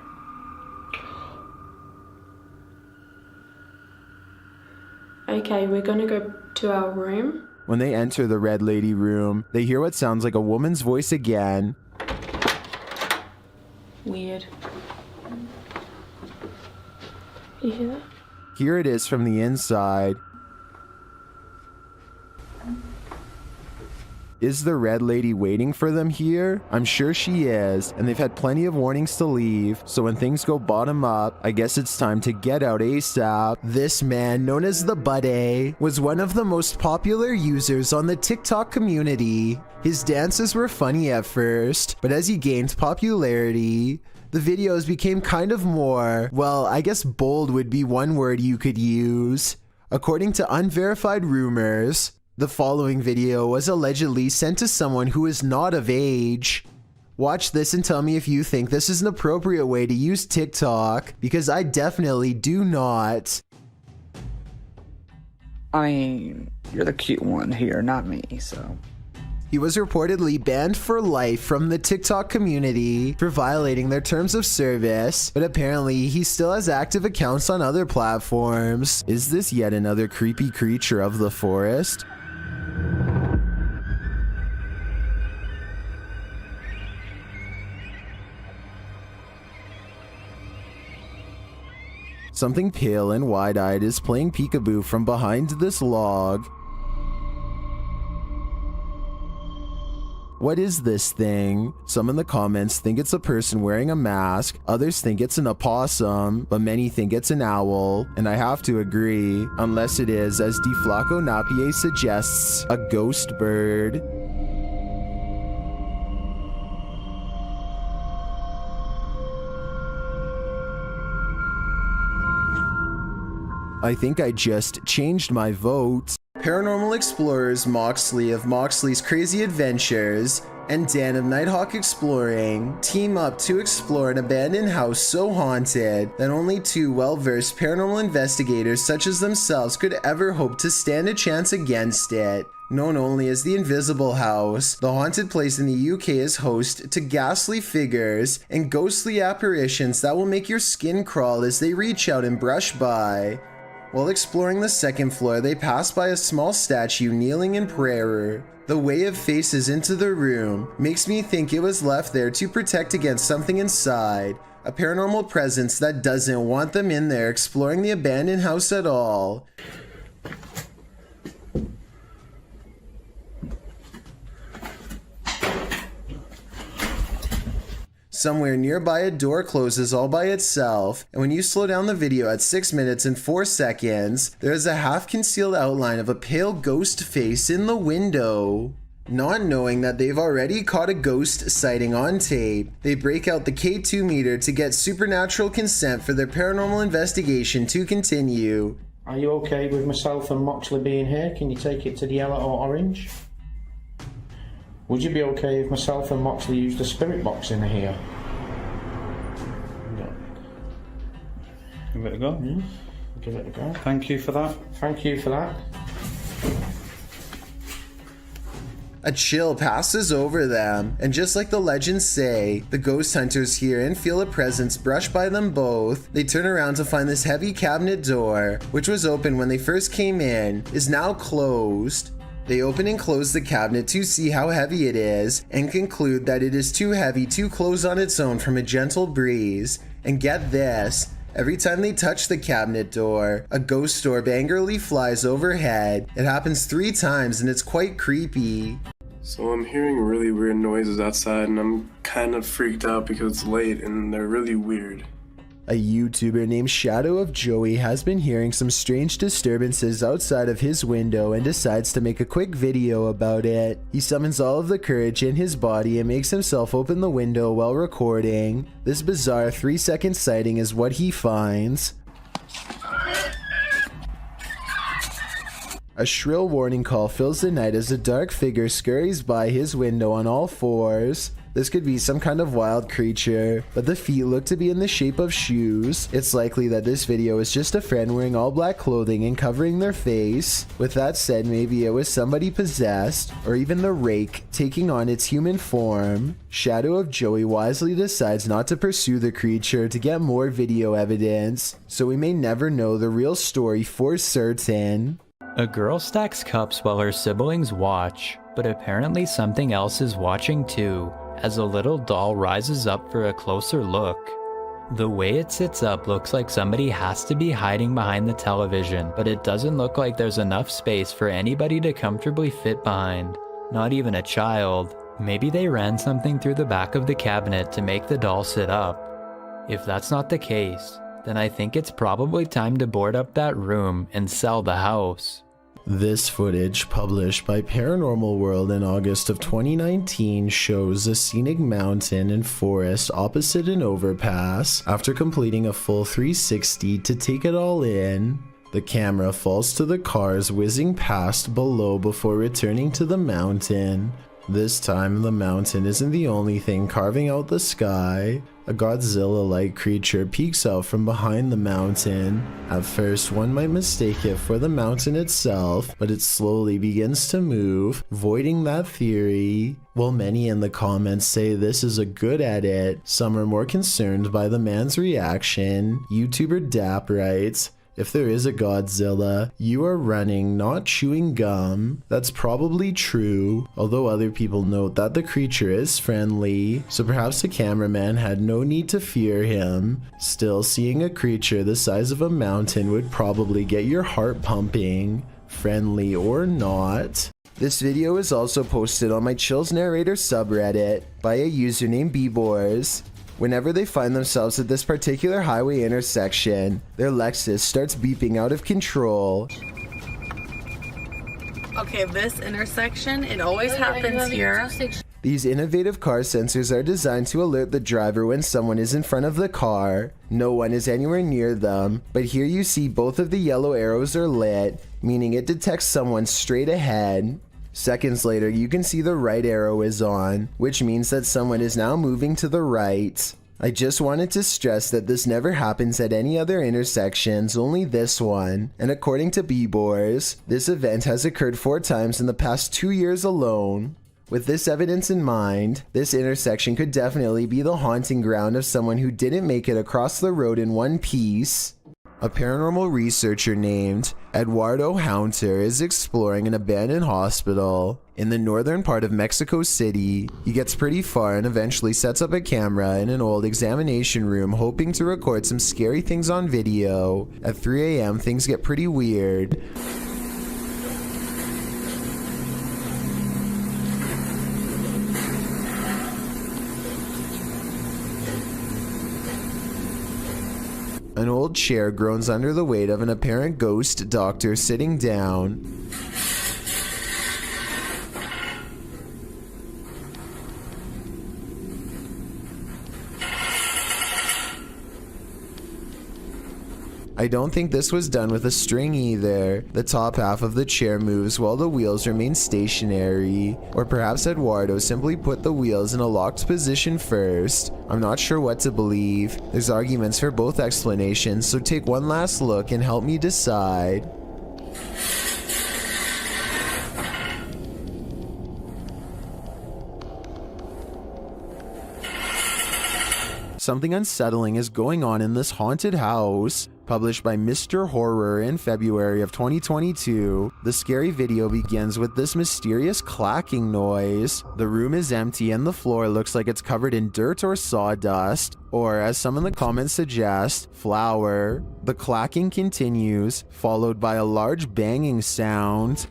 Okay, we're gonna go to our room. When they enter the red lady room, they hear what sounds like a woman's voice again. Weird. You hear that? Here it is from the inside. Is the red lady waiting for them here? I'm sure she is, and they've had plenty of warnings to leave, so when things go bottom up, I guess it's time to get out ASAP. This man, known as the Buddy, was one of the most popular users on the TikTok community. His dances were funny at first, but as he gained popularity, the videos became kind of more, well, I guess bold would be one word you could use. According to unverified rumors, the following video was allegedly sent to someone who is not of age. Watch this and tell me if you think this is an appropriate way to use TikTok, because I definitely do not. I mean, you're the cute one here, not me, so... He was reportedly banned for life from the TikTok community for violating their terms of service, but apparently he still has active accounts on other platforms. Is this yet another creepy creature of the forest? Something pale and wide-eyed is playing peekaboo from behind this log. What is this thing? Some in the comments think it's a person wearing a mask, others think it's an opossum, but many think it's an owl, and I have to agree, unless it is, as Deflaco Napier suggests, a ghost bird. I think I just changed my vote. Paranormal explorers Moxley of Moxley's Crazy Adventures and Dan of Nighthawk Exploring team up to explore an abandoned house so haunted that only two well-versed paranormal investigators such as themselves could ever hope to stand a chance against it. Known only as the Invisible House, the haunted place in the UK is host to ghastly figures and ghostly apparitions that will make your skin crawl as they reach out and brush by. While exploring the second floor, they pass by a small statue kneeling in prayer. The way it faces into the room makes me think it was left there to protect against something inside, a paranormal presence that doesn't want them in there exploring the abandoned house at all. Somewhere nearby, a door closes all by itself, and when you slow down the video at 6 minutes and 4 seconds, there is a half-concealed outline of a pale ghost face in the window. Not knowing that they've already caught a ghost sighting on tape, they break out the K2 meter to get supernatural consent for their paranormal investigation to continue. Are you okay with myself and Moxley being here? Can you take it to the yellow or orange? Would you be okay if myself and Moxley used the spirit box in here? Yeah. Give it a go. Give it a go. Thank you for that. Thank you for that. A chill passes over them, and just like the legends say, the ghost hunters hear and feel a presence brush by them both. They turn around to find this heavy cabinet door, which was open when they first came in, is now closed. They open and close the cabinet to see how heavy it is, and conclude that it is too heavy to close on its own from a gentle breeze. And get this, every time they touch the cabinet door, a ghost orb angrily flies overhead. It happens 3 times and it's quite creepy. So I'm hearing really weird noises outside and I'm kind of freaked out because it's late and they're really weird. A YouTuber named Shadow of Joey has been hearing some strange disturbances outside of his window and decides to make a quick video about it. He summons all of the courage in his body and makes himself open the window while recording. This bizarre 3-second sighting is what he finds. A shrill warning call fills the night as a dark figure scurries by his window on all 4s. This could be some kind of wild creature, but the feet look to be in the shape of shoes. It's likely that this video is just a friend wearing all black clothing and covering their face. With that said, maybe it was somebody possessed, or even the rake taking on its human form. Shadow of Joey wisely decides not to pursue the creature to get more video evidence, so we may never know the real story for certain. A girl stacks cups while her siblings watch, but apparently something else is watching too, as a little doll rises up for a closer look. The way it sits up looks like somebody has to be hiding behind the television, but it doesn't look like there's enough space for anybody to comfortably fit behind, not even a child. Maybe they ran something through the back of the cabinet to make the doll sit up. If that's not the case, then I think it's probably time to board up that room and sell the house. This footage, published by Paranormal World in August of 2019, shows a scenic mountain and forest opposite an overpass. After completing a full 360 to take it all in, the camera falls to the cars whizzing past below before returning to the mountain. This time, the mountain isn't the only thing carving out the sky. A Godzilla-like creature peeks out from behind the mountain. At first, one might mistake it for the mountain itself, but it slowly begins to move, voiding that theory. While many in the comments say this is a good edit, some are more concerned by the man's reaction. YouTuber Dap writes, "If there is a Godzilla, you are running, not chewing gum." That's probably true, although other people note that the creature is friendly, so perhaps the cameraman had no need to fear him. Still, seeing a creature the size of a mountain would probably get your heart pumping, friendly or not. This video is also posted on my Chills Narrator subreddit by a user named Bboars. Whenever they find themselves at this particular highway intersection, their Lexus starts beeping out of control. Okay, this intersection, it always happens here. These innovative car sensors are designed to alert the driver when someone is in front of the car. No one is anywhere near them, but here you see both of the yellow arrows are lit, meaning it detects someone straight ahead. Seconds later, you can see the right arrow is on, which means that someone is now moving to the right. I just wanted to stress that this never happens at any other intersections, only this one. And according to Bboars, this event has occurred 4 times in the past 2 years alone. With this evidence in mind, this intersection could definitely be the haunting ground of someone who didn't make it across the road in one piece. A paranormal researcher named Eduardo Haunter is exploring an abandoned hospital in the northern part of Mexico City. He gets pretty far and eventually sets up a camera in an old examination room, hoping to record some scary things on video. At 3 a.m., things get pretty weird. An old chair groans under the weight of an apparent ghost doctor sitting down. I don't think this was done with a string either. The top half of the chair moves while the wheels remain stationary. Or perhaps Eduardo simply put the wheels in a locked position first. I'm not sure what to believe. There's arguments for both explanations, so take one last look and help me decide. Something unsettling is going on in this haunted house. Published by Mr. Horror in February of 2022, the scary video begins with this mysterious clacking noise. The room is empty and the floor looks like it's covered in dirt or sawdust, or as some in the comments suggest, flour. The clacking continues, followed by a large banging sound.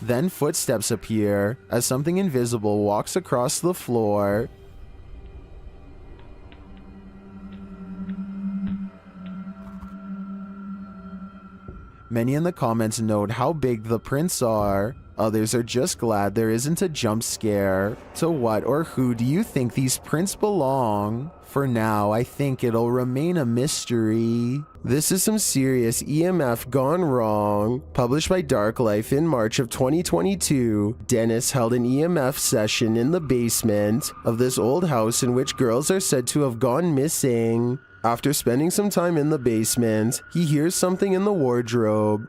Then footsteps appear as something invisible walks across the floor. Many in the comments note how big the prints are. Others are just glad there isn't a jump scare. To what or who do you think these prints belong? For now, I think it'll remain a mystery. This is some serious EMF gone wrong. Published by Dark Life in March of 2022, Dennis held an EMF session in the basement of this old house in which girls are said to have gone missing. After spending some time in the basement, he hears something in the wardrobe.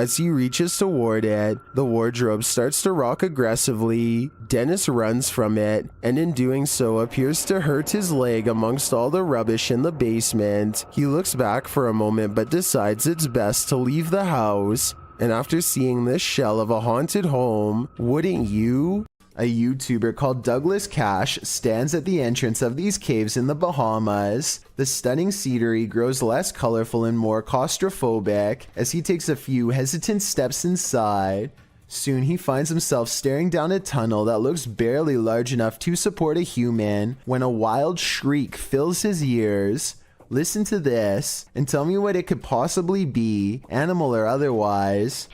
As he reaches toward it, the wardrobe starts to rock aggressively. Dennis runs from it, and in doing so appears to hurt his leg amongst all the rubbish in the basement. He looks back for a moment but decides it's best to leave the house. And after seeing this shell of a haunted home, wouldn't you? A YouTuber called Douglas Cash stands at the entrance of these caves in the Bahamas. The stunning scenery grows less colorful and more claustrophobic as he takes a few hesitant steps inside. Soon he finds himself staring down a tunnel that looks barely large enough to support a human when a wild shriek fills his ears. Listen to this and tell me what it could possibly be, animal or otherwise.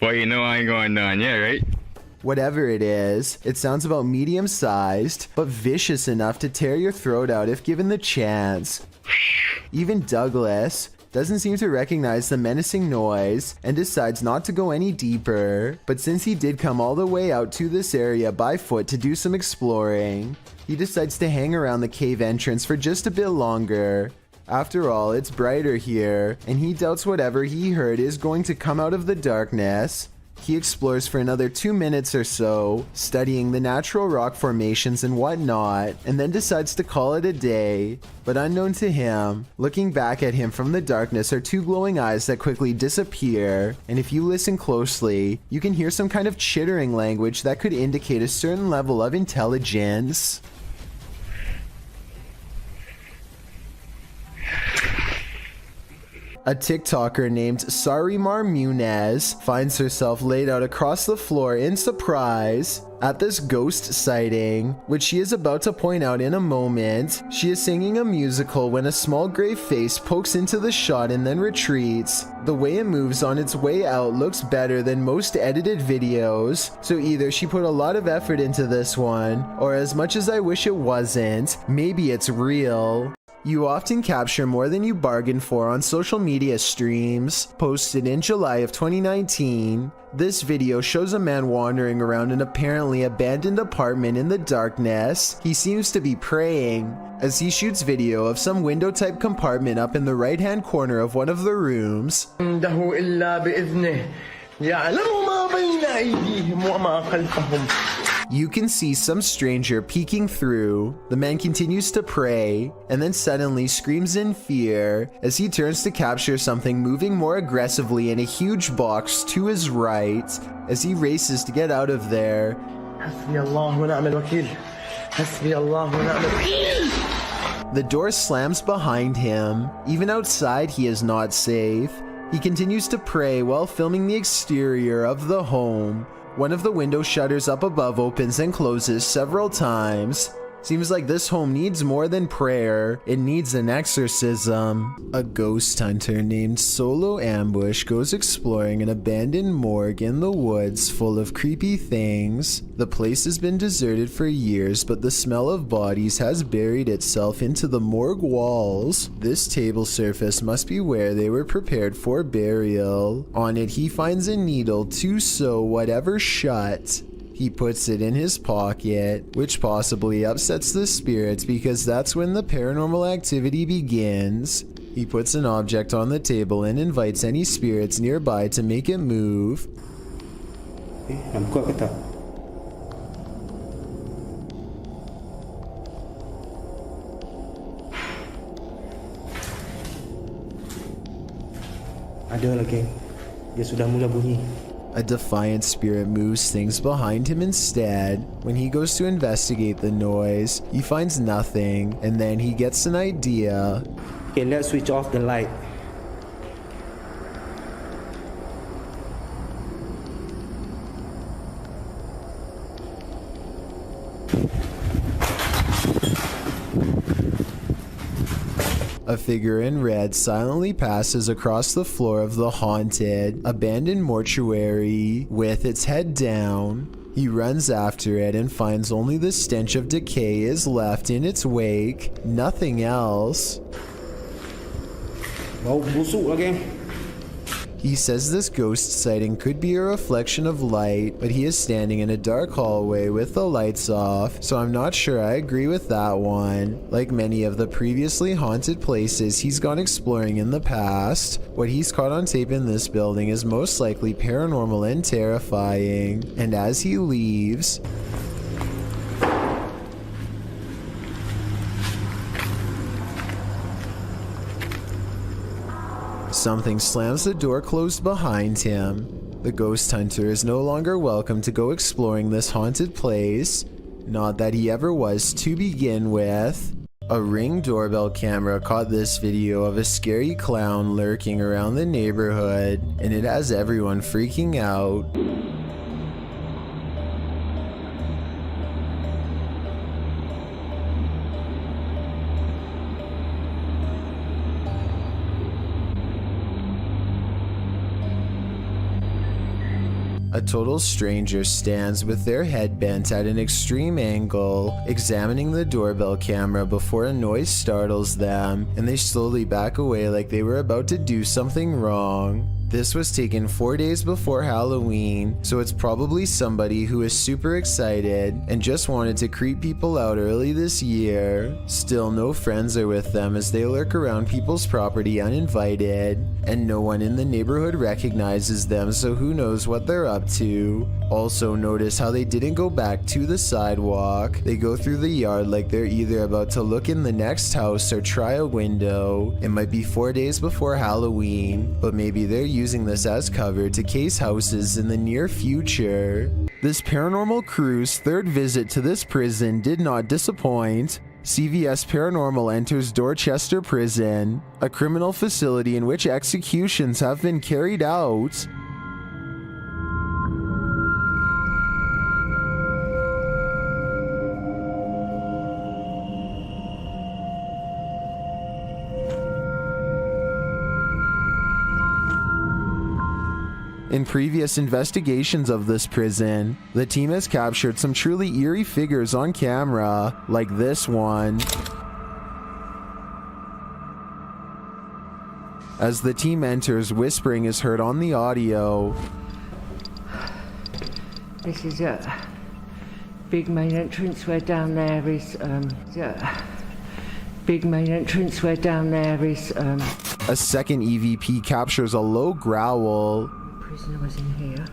Well, you know I ain't going down yet, right? Whatever it is, it sounds about medium-sized, but vicious enough to tear your throat out if given the chance. Even Douglas doesn't seem to recognize the menacing noise and decides not to go any deeper. But since he did come all the way out to this area by foot to do some exploring, he decides to hang around the cave entrance for just a bit longer. After all, it's brighter here, and he doubts whatever he heard is going to come out of the darkness. He explores for another 2 minutes or so, studying the natural rock formations and whatnot, and then decides to call it a day. But unknown to him, looking back at him from the darkness are two glowing eyes that quickly disappear, and if you listen closely, you can hear some kind of chittering language that could indicate a certain level of intelligence. A TikToker named Sarimar Munez finds herself laid out across the floor in surprise at this ghost sighting, which she is about to point out in a moment. She is singing a musical when a small gray face pokes into the shot and then retreats. The way it moves on its way out looks better than most edited videos, so either she put a lot of effort into this one, or as much as I wish it wasn't, maybe it's real. You often capture more than you bargain for on social media streams. Posted in July of 2019, this video shows a man wandering around an apparently abandoned apartment in the darkness. He seems to be praying, as he shoots video of some window-type compartment up in the right-hand corner of one of the rooms. You can see some stranger peeking through. The man continues to pray, and then suddenly screams in fear as he turns to capture something moving more aggressively in a huge box to his right as he races to get out of there. The door slams behind him. Even outside, he is not safe. He continues to pray while filming the exterior of the home. One of the window shutters up above opens and closes several times. Seems like this home needs more than prayer, it needs an exorcism. A ghost hunter named Solo Ambush goes exploring an abandoned morgue in the woods full of creepy things. The place has been deserted for years, but the smell of bodies has buried itself into the morgue walls. This table surface must be where they were prepared for burial. On it he finds a needle to sew whatever shut. He puts it in his pocket, which possibly upsets the spirits because that's when the paranormal activity begins. He puts an object on the table and invites any spirits nearby to make it move. Ada lagi. Dia sudah mula bunyi. A defiant spirit moves things behind him instead. When he goes to investigate the noise, he finds nothing, and then he gets an idea. Okay, let's switch off the light. A figure in red silently passes across the floor of the haunted, abandoned mortuary with its head down. He runs after it and finds only the stench of decay is left in its wake, nothing else. Bau busuk lagi. He says this ghost sighting could be a reflection of light, but he is standing in a dark hallway with the lights off, so I'm not sure I agree with that one. Like many of the previously haunted places he's gone exploring in the past, what he's caught on tape in this building is most likely paranormal and terrifying. And as he leaves, something slams the door closed behind him. The ghost hunter is no longer welcome to go exploring this haunted place. Not that he ever was to begin with. A Ring doorbell camera caught this video of a scary clown lurking around the neighborhood, and it has everyone freaking out. A total stranger stands with their head bent at an extreme angle, examining the doorbell camera before a noise startles them, and they slowly back away like they were about to do something wrong. This was taken 4 days before Halloween, so it's probably somebody who is super excited and just wanted to creep people out early this year. Still, no friends are with them as they lurk around people's property uninvited, and no one in the neighborhood recognizes them, so who knows what they're up to. Also, notice how they didn't go back to the sidewalk. They go through the yard like they're either about to look in the next house or try a window. It might be 4 days before Halloween, but maybe they're using this as cover to case houses in the near future. This paranormal crew's third visit to this prison did not disappoint. CVS Paranormal enters Dorchester Prison, a criminal facility in which executions have been carried out. In previous investigations of this prison, the team has captured some truly eerie figures on camera, like this one. As the team enters, whispering is heard on the audio. This is a big main entrance where down there is, big main entrance where down there is, A second EVP captures a low growl. Prisoner was in here.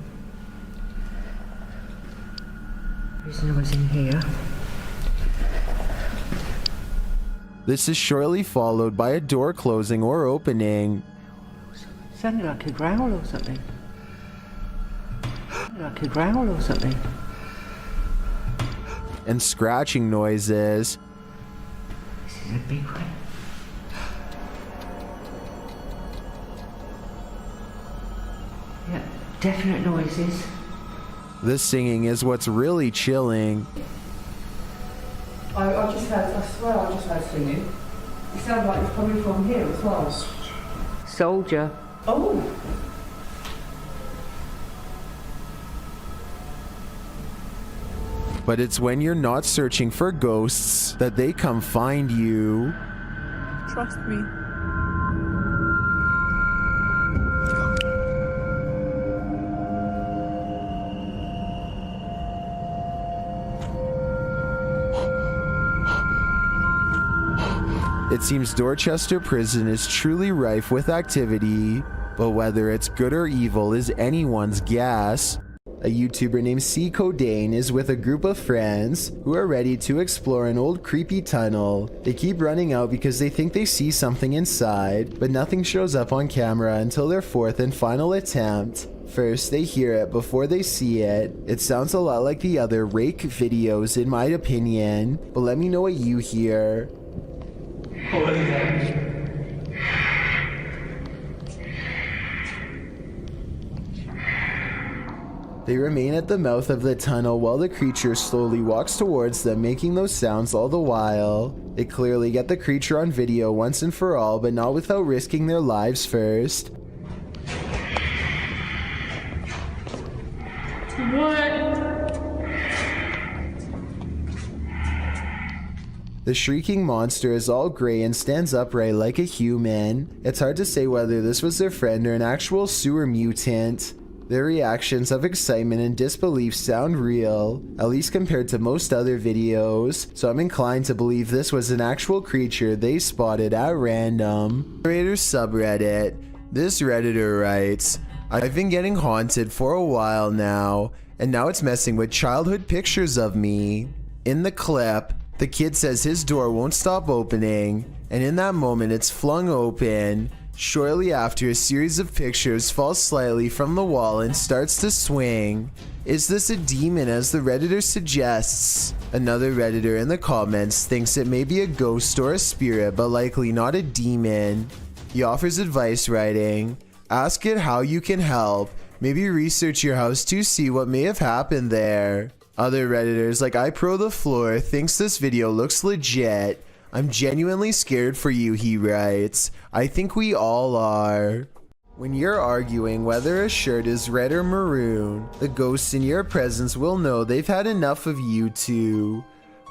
Prisoner was in here. This is shortly followed by a door closing or opening. Sounded like a growl or something. Like a growl or something. And scratching noises. This is a big one. Yeah, definite noises. This singing is what's really chilling. I swear I just heard singing. It sounded like it's coming from here as well. Soldier. Oh! But it's when you're not searching for ghosts that they come find you. Trust me. It seems Dorchester Prison is truly rife with activity, but whether it's good or evil is anyone's guess. A YouTuber named C. Codain is with a group of friends who are ready to explore an old creepy tunnel. They keep running out because they think they see something inside, but nothing shows up on camera until their fourth and final attempt. First, they hear it before they see it. It sounds a lot like the other rake videos in my opinion, but let me know what you hear. What is that? They remain at the mouth of the tunnel while the creature slowly walks towards them, making those sounds all the while. They clearly get the creature on video once and for all, but not without risking their lives first. What? The shrieking monster is all gray and stands upright like a human. It's hard to say whether this was their friend or an actual sewer mutant. Their reactions of excitement and disbelief sound real, at least compared to most other videos, so I'm inclined to believe this was an actual creature they spotted at random. Narrator subreddit. This Redditor writes, I've been getting haunted for a while now, and now it's messing with childhood pictures of me. In the clip, the kid says his door won't stop opening, and in that moment it's flung open. Shortly after, a series of pictures falls slightly from the wall and starts to swing. Is this a demon, as the Redditor suggests? Another Redditor in the comments thinks it may be a ghost or a spirit, but likely not a demon. He offers advice writing, ask it how you can help. Maybe research your house to see what may have happened there. Other Redditors like iPro the Floor thinks this video looks legit. I'm genuinely scared for you, he writes. I think we all are. When you're arguing whether a shirt is red or maroon, the ghosts in your presence will know they've had enough of you two.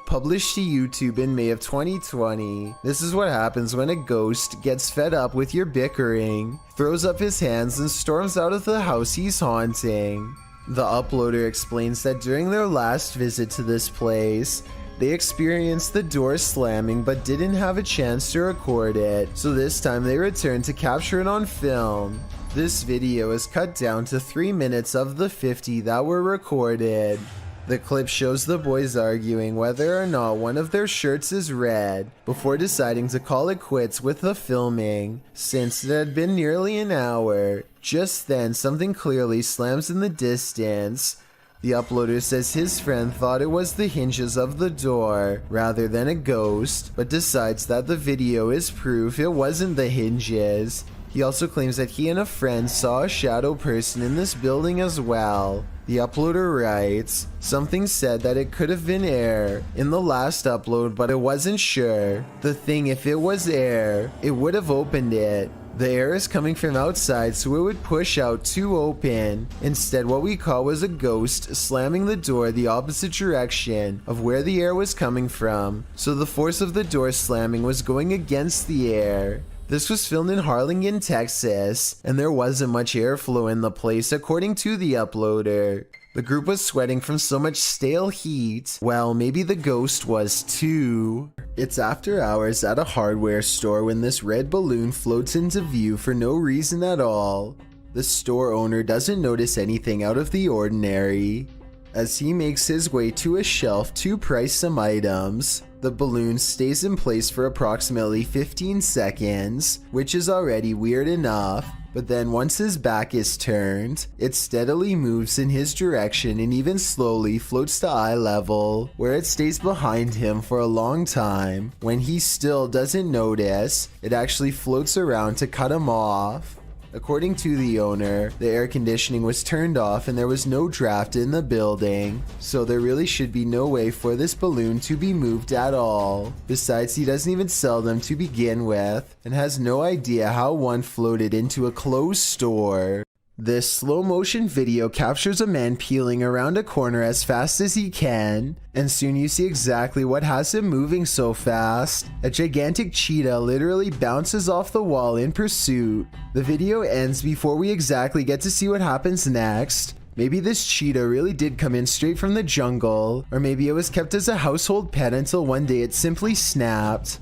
Published to YouTube in May of 2020. This is what happens when a ghost gets fed up with your bickering, throws up his hands and storms out of the house he's haunting. The uploader explains that during their last visit to this place, they experienced the door slamming but didn't have a chance to record it, so this time they returned to capture it on film. This video is cut down to 3 minutes of the 50 that were recorded. The clip shows the boys arguing whether or not one of their shirts is red, before deciding to call it quits with the filming, since it had been nearly an hour. Just then, something clearly slams in the distance. The uploader says his friend thought it was the hinges of the door rather than a ghost, but decides that the video is proof it wasn't the hinges. He also claims that he and a friend saw a shadow person in this building as well. The uploader writes, something said that it could have been air in the last upload, but it wasn't sure. The thing, if it was air, it would have opened it. The air is coming from outside, so it would push out to open. Instead, what we caught was a ghost slamming the door the opposite direction of where the air was coming from, so the force of the door slamming was going against the air. This was filmed in Harlingen, Texas, and there wasn't much airflow in the place according to the uploader. The group was sweating from so much stale heat. Well, maybe the ghost was too. It's after hours at a hardware store when this red balloon floats into view for no reason at all. The store owner doesn't notice anything out of the ordinary. As he makes his way to a shelf to price some items, the balloon stays in place for approximately 15 seconds, which is already weird enough. But then once his back is turned, it steadily moves in his direction and even slowly floats to eye level, where it stays behind him for a long time. When he still doesn't notice, it actually floats around to cut him off. According to the owner, the air conditioning was turned off and there was no draft in the building, so there really should be no way for this balloon to be moved at all. Besides, he doesn't even sell them to begin with, and has no idea how one floated into a closed store. This slow motion video captures a man peeling around a corner as fast as he can, and soon you see exactly what has him moving so fast. A gigantic cheetah literally bounces off the wall in pursuit. The video ends before we exactly get to see what happens next. Maybe this cheetah really did come in straight from the jungle, or maybe it was kept as a household pet until one day it simply snapped.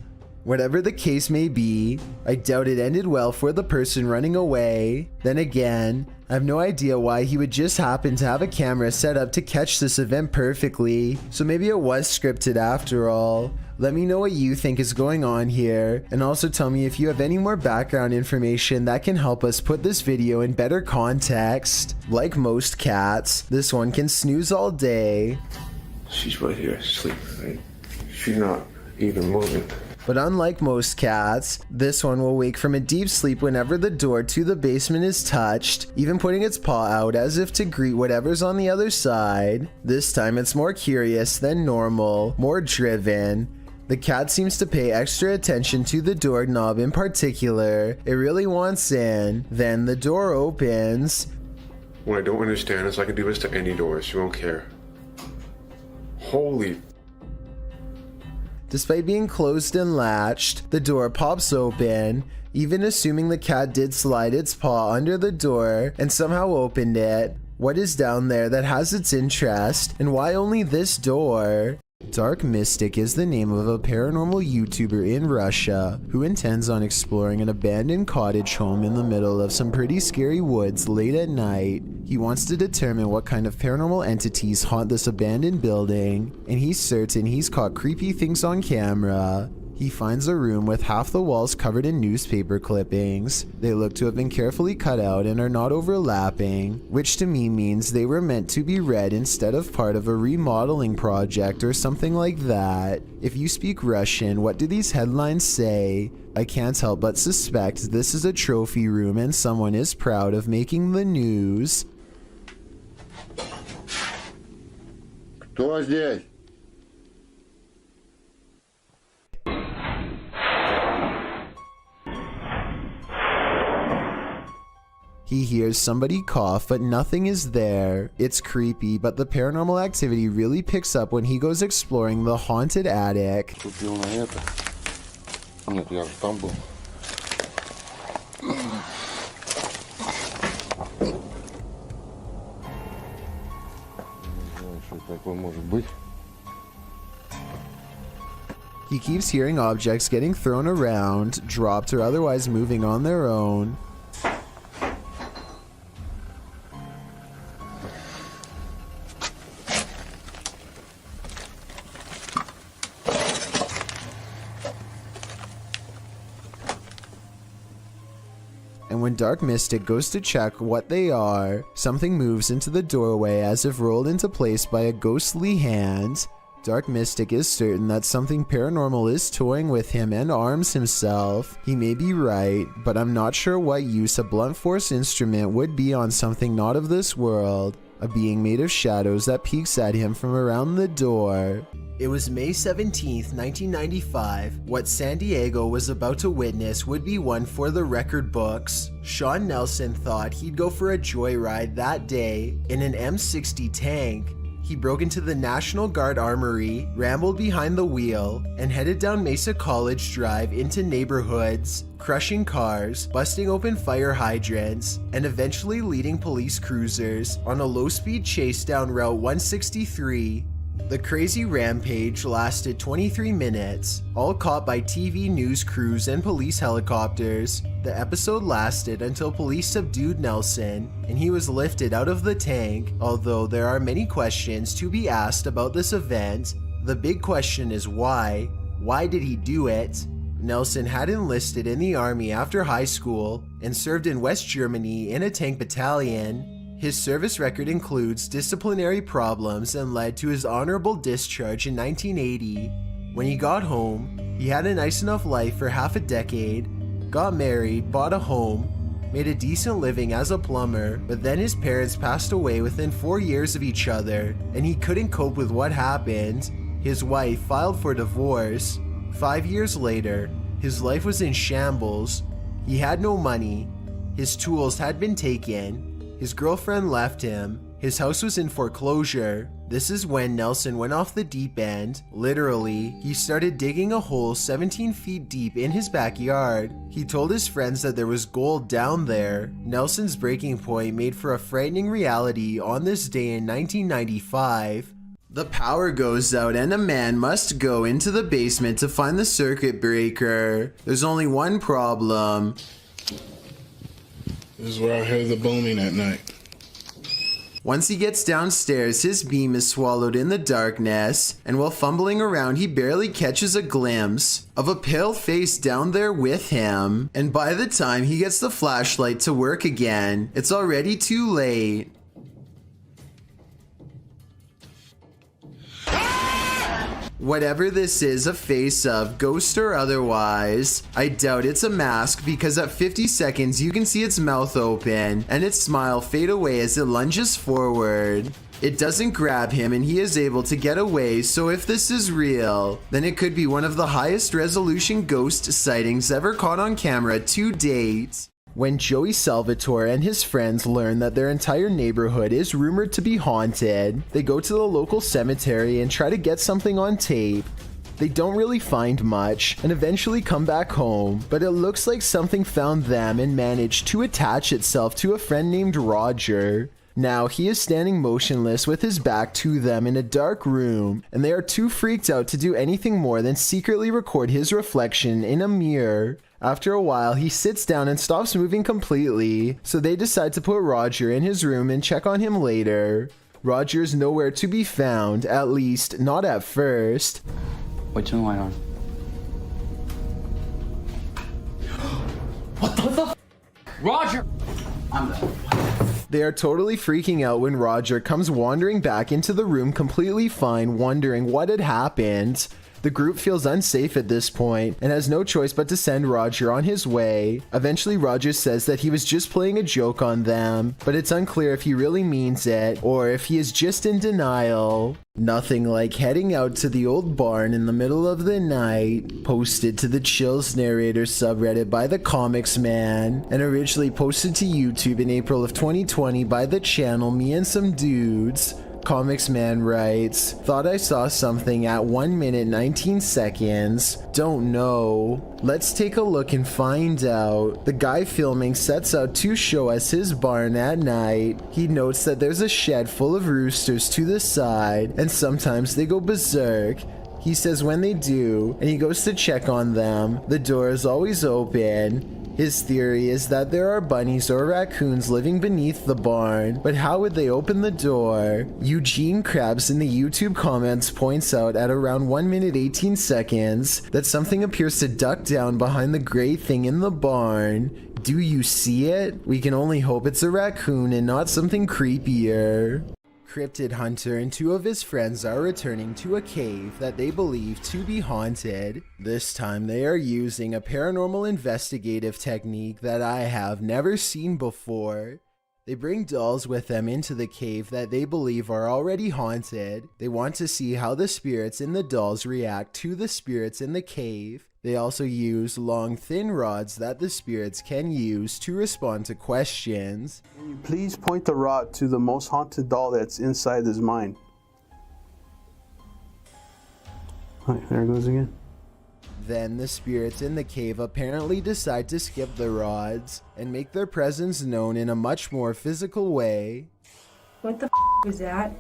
Whatever the case may be, I doubt it ended well for the person running away. Then again, I have no idea why he would just happen to have a camera set up to catch this event perfectly, so maybe it was scripted after all. Let me know what you think is going on here, and also tell me if you have any more background information that can help us put this video in better context. Like most cats, this one can snooze all day. She's right here, asleep, right? She's not even moving. But unlike most cats, this one will wake from a deep sleep whenever the door to the basement is touched, even putting its paw out as if to greet whatever's on the other side. This time it's more curious than normal, more driven. The cat seems to pay extra attention to the doorknob in particular. It really wants in. Then the door opens. What I don't understand is I can do this to any door. She won't care. Holy. Despite being closed and latched, the door pops open, even assuming the cat did slide its paw under the door and somehow opened it. What is down there that has its interest, and why only this door? Dark Mystic is the name of a paranormal YouTuber in Russia who intends on exploring an abandoned cottage home in the middle of some pretty scary woods late at night. He wants to determine what kind of paranormal entities haunt this abandoned building, and he's certain he's caught creepy things on camera. He finds a room with half the walls covered in newspaper clippings. They look to have been carefully cut out and are not overlapping, which to me means they were meant to be read instead of part of a remodeling project or something like that. If you speak Russian, what do these headlines say? I can't help but suspect this is a trophy room and someone is proud of making the news. Кто здесь? He hears somebody cough, but nothing is there. It's creepy, but the paranormal activity really picks up when he goes exploring the haunted attic. Купил на это. Нет, я же там был. Не знаю, что такое может быть. He keeps hearing objects getting thrown around, dropped, or otherwise moving on their own. And when Dark Mystic goes to check what they are, something moves into the doorway as if rolled into place by a ghostly hand. Dark Mystic is certain that something paranormal is toying with him and arms himself. He may be right, but I'm not sure what use a blunt force instrument would be on something not of this world. A being made of shadows that peeks at him from around the door. It was May 17th, 1995. What San Diego was about to witness would be one for the record books. Sean Nelson thought he'd go for a joyride that day in an M60 tank. He broke into the National Guard Armory, rambled behind the wheel, and headed down Mesa College Drive into neighborhoods, crushing cars, busting open fire hydrants, and eventually leading police cruisers on a low-speed chase down Route 163. The crazy rampage lasted 23 minutes, all caught by TV news crews and police helicopters. The episode lasted until police subdued Nelson, and he was lifted out of the tank, although there are many questions to be asked about this event. The big question is why? Why did he do it? Nelson had enlisted in the army after high school and served in West Germany in a tank battalion. His service record includes disciplinary problems and led to his honorable discharge in 1980. When he got home, he had a nice enough life for half a decade, got married, bought a home, made a decent living as a plumber, but then his parents passed away within 4 years of each other, and he couldn't cope with what happened. His wife filed for divorce. 5 years later, his life was in shambles. He had no money. His tools had been taken. His girlfriend left him. His house was in foreclosure. This is when Nelson went off the deep end. Literally, he started digging a hole 17 feet deep in his backyard. He told his friends that there was gold down there. Nelson's breaking point made for a frightening reality on this day in 1995. The power goes out and a man must go into the basement to find the circuit breaker. There's only one problem. This is where I heard the booming at night. Once he gets downstairs, his beam is swallowed in the darkness, and while fumbling around, he barely catches a glimpse of a pale face down there with him. And by the time he gets the flashlight to work again, it's already too late. Whatever this is, a face of, ghost or otherwise, I doubt it's a mask because at 50 seconds you can see its mouth open and its smile fade away as it lunges forward. It doesn't grab him and he is able to get away, so if this is real, then it could be one of the highest resolution ghost sightings ever caught on camera to date. When Joey Salvatore and his friends learn that their entire neighborhood is rumored to be haunted, they go to the local cemetery and try to get something on tape. They don't really find much and eventually come back home, but it looks like something found them and managed to attach itself to a friend named Roger. Now he is standing motionless with his back to them in a dark room, and they are too freaked out to do anything more than secretly record his reflection in a mirror. After a while, he sits down and stops moving completely, so they decide to put Roger in his room and check on him later. Roger is nowhere to be found, at least not at first. What's in the light on? What the f? Roger! I'm done. They are totally freaking out when Roger comes wandering back into the room completely fine, wondering what had happened. The group feels unsafe at this point and has no choice but to send Roger on his way. Eventually, Roger says that he was just playing a joke on them, but it's unclear if he really means it or if he is just in denial. Nothing like heading out to the old barn in the middle of the night. Posted to the Chills Narrator subreddit by the Comics Man and originally posted to YouTube in April of 2020 by the channel Me and Some Dudes. Comics Man writes, "Thought I saw something at 1 minute 19 seconds. Don't know. Let's take a look and find out. The guy filming sets out to show us his barn at night. He notes that there's a shed full of roosters to the side, and sometimes they go berserk. He says when they do, and he goes to check on them, the door is always open. His theory is that there are bunnies or raccoons living beneath the barn, but how would they open the door?" Eugene Krabs in the YouTube comments points out at around 1 minute 18 seconds that something appears to duck down behind the gray thing in the barn. Do you see it? We can only hope it's a raccoon and not something creepier. Cryptid Hunter and 2 of his friends are returning to a cave that they believe to be haunted. This time they are using a paranormal investigative technique that I have never seen before. They bring dolls with them into the cave that they believe are already haunted. They want to see how the spirits in the dolls react to the spirits in the cave. They also use long, thin rods that the spirits can use to respond to questions. Can you please point the rod to the most haunted doll that's inside his mind? Right, there it goes again. Then the spirits in the cave apparently decide to skip the rods and make their presence known in a much more physical way. What the f was that?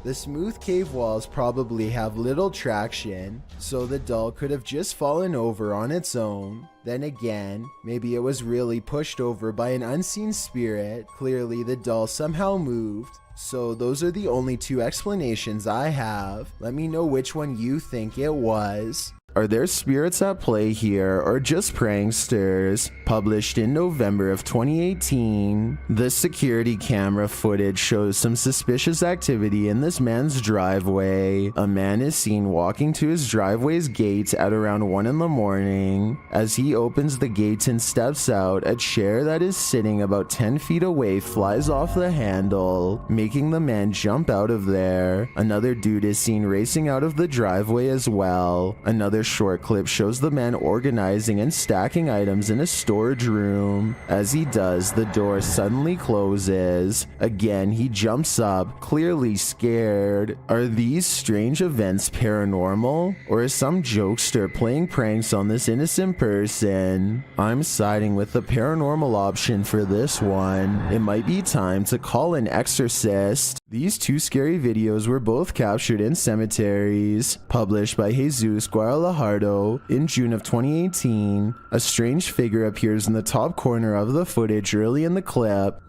The smooth cave walls probably have little traction, so the doll could have just fallen over on its own. Then again, maybe it was really pushed over by an unseen spirit. Clearly the doll somehow moved. So those are the only 2 explanations I have. Let me know which one you think it was. Are there spirits at play here or just pranksters? Published in November of 2018. The security camera footage shows some suspicious activity in this man's driveway. A man is seen walking to his driveway's gate at around 1 in the morning. As he opens the gate and steps out, a chair that is sitting about 10 feet away flies off the handle, making the man jump out of there. Another dude is seen racing out of the driveway as well. Another short clip shows the man organizing and stacking items in a storage room. As he does, the door suddenly closes. Again, he jumps up, clearly scared. Are these strange events paranormal? Or is some jokester playing pranks on this innocent person? I'm siding with the paranormal option for this one. It might be time to call an exorcist. These 2 scary videos were both captured in cemeteries. Published by Jesus Guadalajardo in June of 2018. A strange figure appears in the top corner of the footage early in the clip.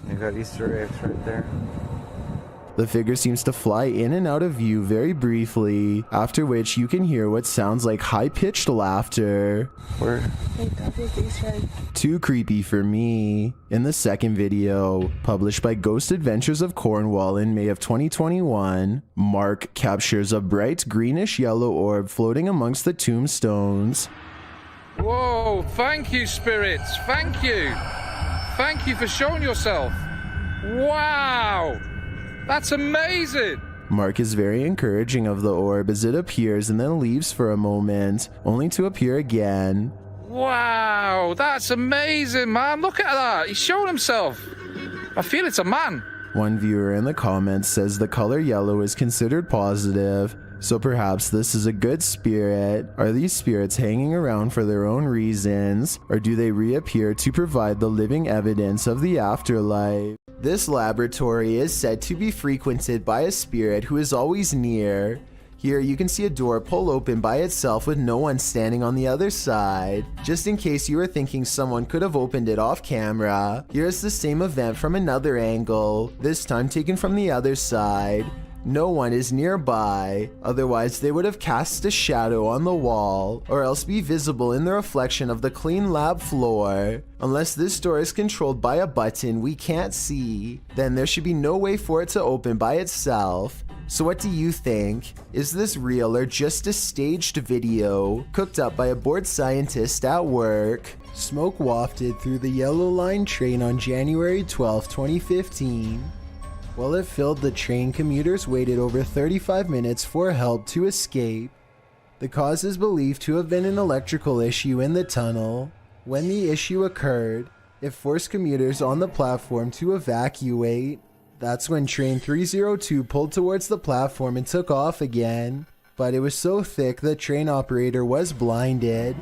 You got Easter eggs right there. The figure seems to fly in and out of view very briefly, after which you can hear what sounds like high-pitched laughter. Where? Too creepy for me. In the second video, published by Ghost Adventures of Cornwall in May of 2021, Mark captures a bright greenish-yellow orb floating amongst the tombstones. Whoa, thank you, spirits. Thank you. Thank you for showing yourself. Wow. That's amazing! Mark is very encouraging of the orb as it appears and then leaves for a moment, only to appear again. Wow, that's amazing, man. Look at that. He's showing himself. I feel it's a man. One viewer in the comments says the color yellow is considered positive, so perhaps this is a good spirit. Are these spirits hanging around for their own reasons, or do they reappear to provide the living evidence of the afterlife? This laboratory is said to be frequented by a spirit who is always near. Here you can see a door pull open by itself with no one standing on the other side. Just in case you were thinking someone could have opened it off camera, here's the same event from another angle, this time taken from the other side. No one is nearby, otherwise they would have cast a shadow on the wall, or else be visible in the reflection of the clean lab floor. Unless this door is controlled by a button we can't see, then there should be no way for it to open by itself. So what do you think? Is this real or just a staged video cooked up by a bored scientist at work? Smoke wafted through the Yellow Line train on January 12, 2015. While it filled the train, commuters waited over 35 minutes for help to escape. The cause is believed to have been an electrical issue in the tunnel. When the issue occurred, it forced commuters on the platform to evacuate. That's when train 302 pulled towards the platform and took off again. But it was so thick the train operator was blinded.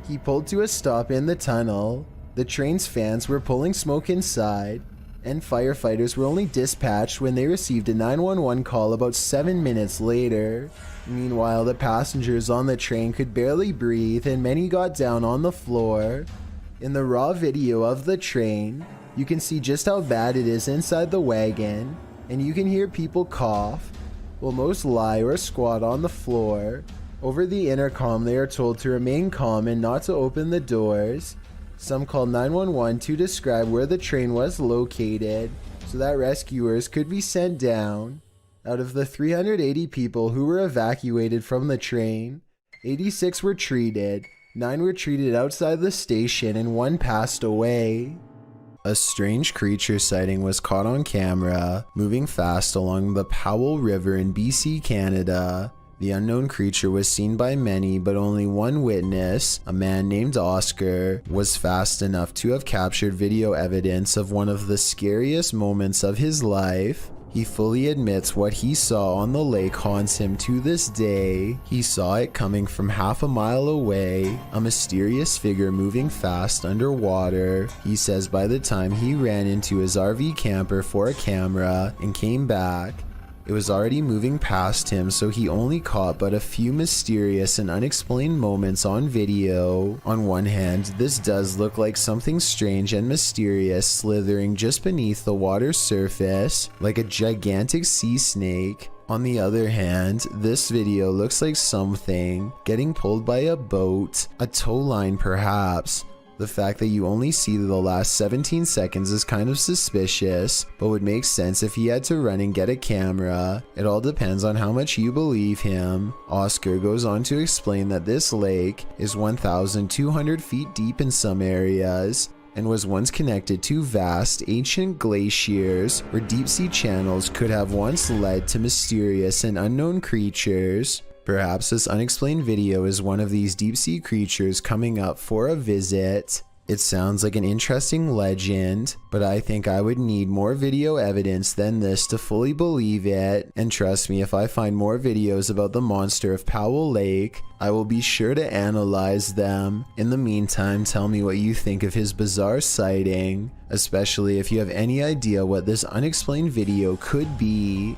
He pulled to a stop in the tunnel. The train's fans were pulling smoke inside, and firefighters were only dispatched when they received a 911 call about 7 minutes later. Meanwhile, the passengers on the train could barely breathe and many got down on the floor. In the raw video of the train, you can see just how bad it is inside the wagon, and you can hear people cough, while most lie or squat on the floor. Over the intercom they are told to remain calm and not to open the doors. Some called 911 to describe where the train was located, so that rescuers could be sent down. Out of the 380 people who were evacuated from the train, 86 were treated, 9 were treated outside the station, and 1 passed away. A strange creature sighting was caught on camera, moving fast along the Powell River in BC, Canada. The unknown creature was seen by many, but only one witness, a man named Oscar, was fast enough to have captured video evidence of one of the scariest moments of his life. He fully admits what he saw on the lake haunts him to this day. He saw it coming from half a mile away, a mysterious figure moving fast underwater. He says by the time he ran into his RV camper for a camera and came back, it was already moving past him, so he only caught but a few mysterious and unexplained moments on video. On one hand, this does look like something strange and mysterious slithering just beneath the water's surface, like a gigantic sea snake. On the other hand, this video looks like something getting pulled by a boat, a tow line perhaps. The fact that you only see the last 17 seconds is kind of suspicious, but would make sense if he had to run and get a camera. It all depends on how much you believe him. Oscar goes on to explain that this lake is 1,200 feet deep in some areas, and was once connected to vast ancient glaciers where deep-sea channels could have once led to mysterious and unknown creatures. Perhaps this unexplained video is one of these deep-sea creatures coming up for a visit. It sounds like an interesting legend, but I think I would need more video evidence than this to fully believe it. And trust me, if I find more videos about the monster of Powell Lake, I will be sure to analyze them. In the meantime, tell me what you think of his bizarre sighting, especially if you have any idea what this unexplained video could be.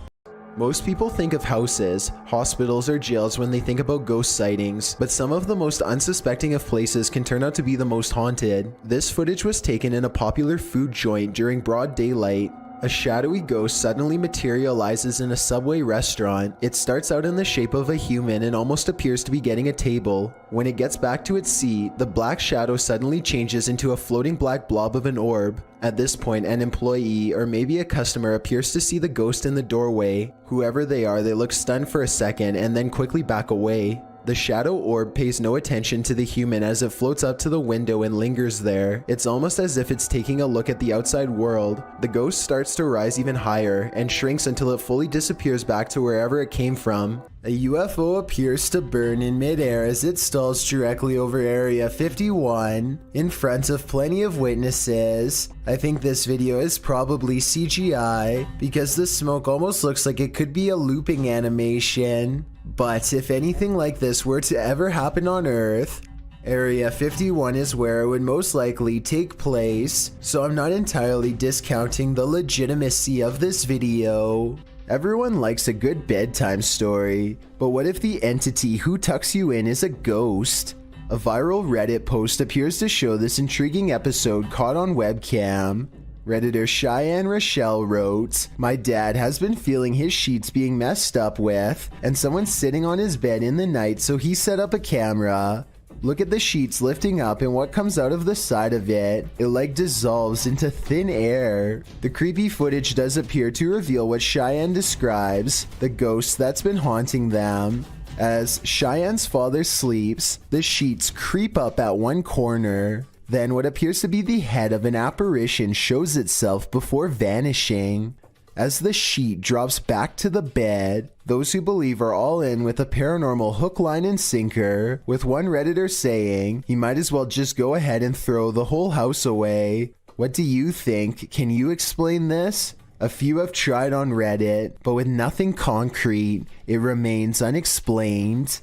Most people think of houses, hospitals, or jails when they think about ghost sightings, but some of the most unsuspecting of places can turn out to be the most haunted. This footage was taken in a popular food joint during broad daylight. A shadowy ghost suddenly materializes in a Subway restaurant. It starts out in the shape of a human and almost appears to be getting a table. When it gets back to its seat, the black shadow suddenly changes into a floating black blob of an orb. At this point, an employee or maybe a customer appears to see the ghost in the doorway. Whoever they are, they look stunned for a second and then quickly back away. The shadow orb pays no attention to the human as it floats up to the window and lingers there. It's almost as if it's taking a look at the outside world. The ghost starts to rise even higher and shrinks until it fully disappears back to wherever it came from. A UFO appears to burn in midair as it stalls directly over Area 51 in front of plenty of witnesses. I think this video is probably CGI because the smoke almost looks like it could be a looping animation. But if anything like this were to ever happen on Earth, Area 51 is where it would most likely take place, so I'm not entirely discounting the legitimacy of this video. Everyone likes a good bedtime story, but what if the entity who tucks you in is a ghost? A viral Reddit post appears to show this intriguing episode caught on webcam. Redditor Cheyenne Rochelle wrote, "My dad has been feeling his sheets being messed up with, and someone's sitting on his bed in the night, so he set up a camera. Look at the sheets lifting up and what comes out of the side of it. It like dissolves into thin air." The creepy footage does appear to reveal what Cheyenne describes, the ghost that's been haunting them. As Cheyenne's father sleeps, the sheets creep up at one corner. Then what appears to be the head of an apparition shows itself before vanishing. As the sheet drops back to the bed, those who believe are all in with a paranormal hook, line, and sinker, with one Redditor saying he might as well just go ahead and throw the whole house away. What do you think? Can you explain this? A few have tried on Reddit, but with nothing concrete, it remains unexplained.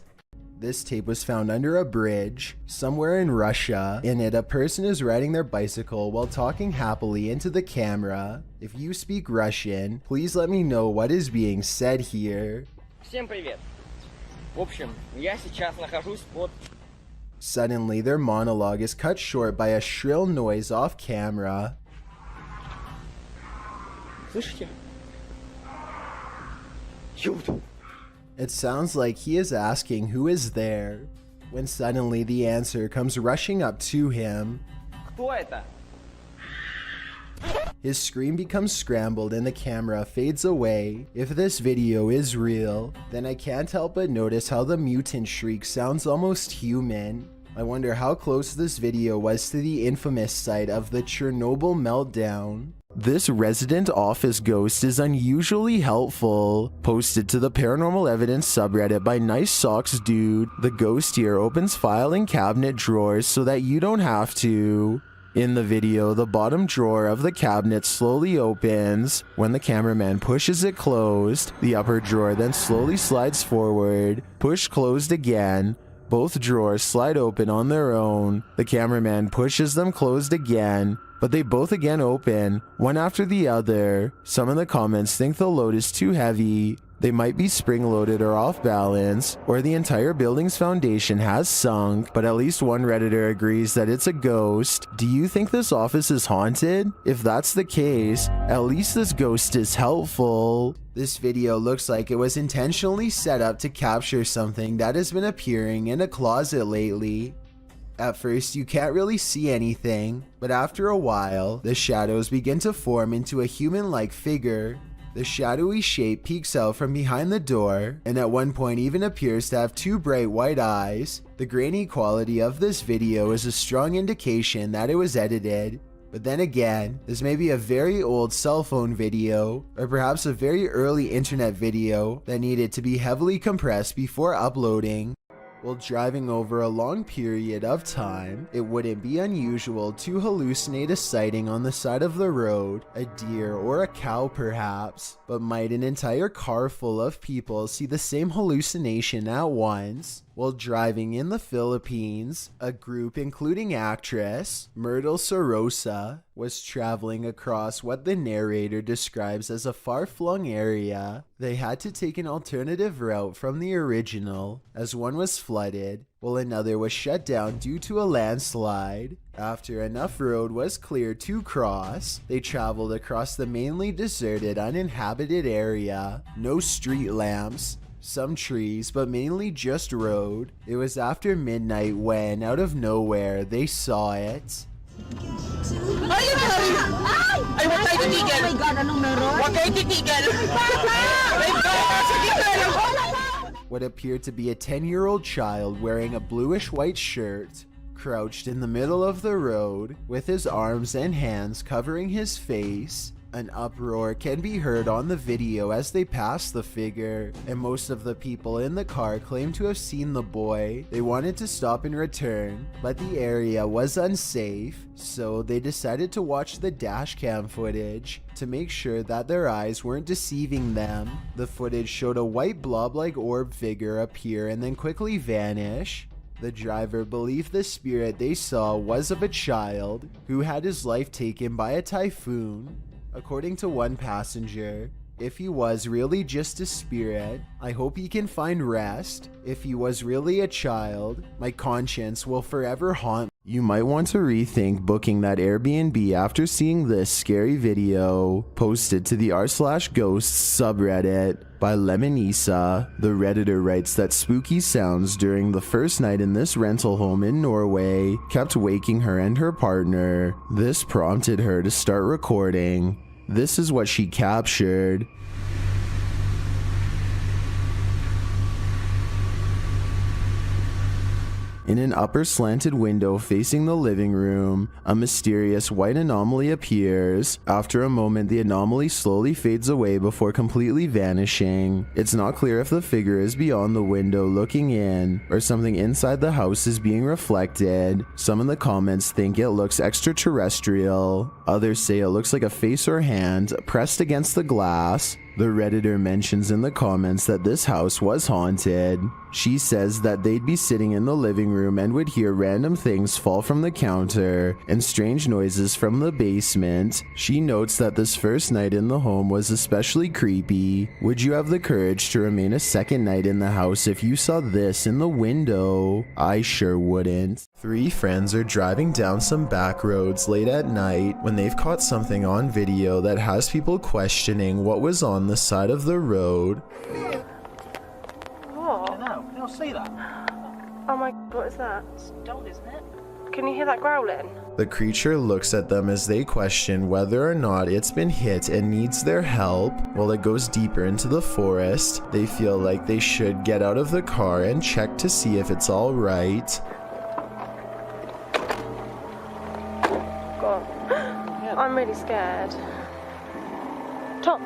This tape was found under a bridge somewhere in Russia. In it, a person is riding their bicycle while talking happily into the camera. If you speak Russian, please let me know what is being said here. Всем привет. В общем, я сейчас нахожусь под... Suddenly, their monologue is cut short by a shrill noise off camera. Слышите? Чудо. It sounds like he is asking who is there, when suddenly the answer comes rushing up to him. Кто это? His scream becomes scrambled and the camera fades away. If this video is real, then I can't help but notice how the mutant shriek sounds almost human. I wonder how close this video was to the infamous site of the Chernobyl meltdown. This resident office ghost is unusually helpful. Posted to the paranormal evidence subreddit by Nice Socks Dude, the ghost here opens filing cabinet drawers so that you don't have to. In the video, the bottom drawer of the cabinet slowly opens. When the cameraman pushes it closed, the upper drawer then slowly slides forward. Push closed again. Both drawers slide open on their own. The cameraman pushes them closed again, but they both again open, one after the other. Some in the comments think the load is too heavy. They might be spring-loaded or off balance, or the entire building's foundation has sunk, but at least one Redditor agrees that it's a ghost. Do you think this office is haunted? If that's the case, at least this ghost is helpful. This video looks like it was intentionally set up to capture something that has been appearing in a closet lately. At first, you can't really see anything, but after a while, the shadows begin to form into a human-like figure. The shadowy shape peeks out from behind the door, and at one point even appears to have two bright white eyes. The grainy quality of this video is a strong indication that it was edited. But then again, this may be a very old cell phone video, or perhaps a very early internet video that needed to be heavily compressed before uploading. While driving over a long period of time, it wouldn't be unusual to hallucinate a sighting on the side of the road, a deer or a cow perhaps, but might an entire car full of people see the same hallucination at once? While driving in the Philippines, a group including actress Myrtle Sorosa was traveling across what the narrator describes as a far-flung area. They had to take an alternative route from the original, as one was flooded, while another was shut down due to a landslide. After enough road was cleared to cross, they traveled across the mainly deserted, uninhabited area. No street lamps, some trees, but mainly just road. It was after midnight when, out of nowhere, they saw it. Ay, huwag tayo titigil! Huwag kayo titigil! what appeared to be a 10-year-old child wearing a bluish-white shirt, crouched in the middle of the road with his arms and hands covering his face. An uproar can be heard on the video as they pass the figure, and most of the people in the car claim to have seen the boy. They wanted to stop and return, but the area was unsafe, so they decided to watch the dash cam footage to make sure that their eyes weren't deceiving them. The footage showed a white blob-like orb figure appear and then quickly vanish. The driver believed the spirit they saw was of a child who had his life taken by a typhoon. According to one passenger, if he was really just a spirit, I hope he can find rest. If he was really a child, my conscience will forever haunt. You might want to rethink booking that Airbnb after seeing this scary video posted to the r/ghosts subreddit by Lemonisa. The Redditor writes that spooky sounds during the first night in this rental home in Norway kept waking her and her partner. This prompted her to start recording. This is what she captured. In an upper slanted window facing the living room, a mysterious white anomaly appears. After a moment, the anomaly slowly fades away before completely vanishing. It's not clear if the figure is beyond the window looking in, or something inside the house is being reflected. Some in the comments think it looks extraterrestrial. Others say it looks like a face or hand pressed against the glass. The Redditor mentions in the comments that this house was haunted. She says that they'd be sitting in the living room and would hear random things fall from the counter and strange noises from the basement. She notes that this first night in the home was especially creepy. Would you have the courage to remain a second night in the house if you saw this in the window? I sure wouldn't. Three friends are driving down some back roads late at night when they've caught something on video that has people questioning what was on the side of the road. What? Can you see that? Oh my god, what is that? It's a dog, isn't it? Can you hear that growling? The creature looks at them as they question whether or not it's been hit and needs their help. While it goes deeper into the forest, they feel like they should get out of the car and check to see if it's all right. God, I'm really scared. Tom!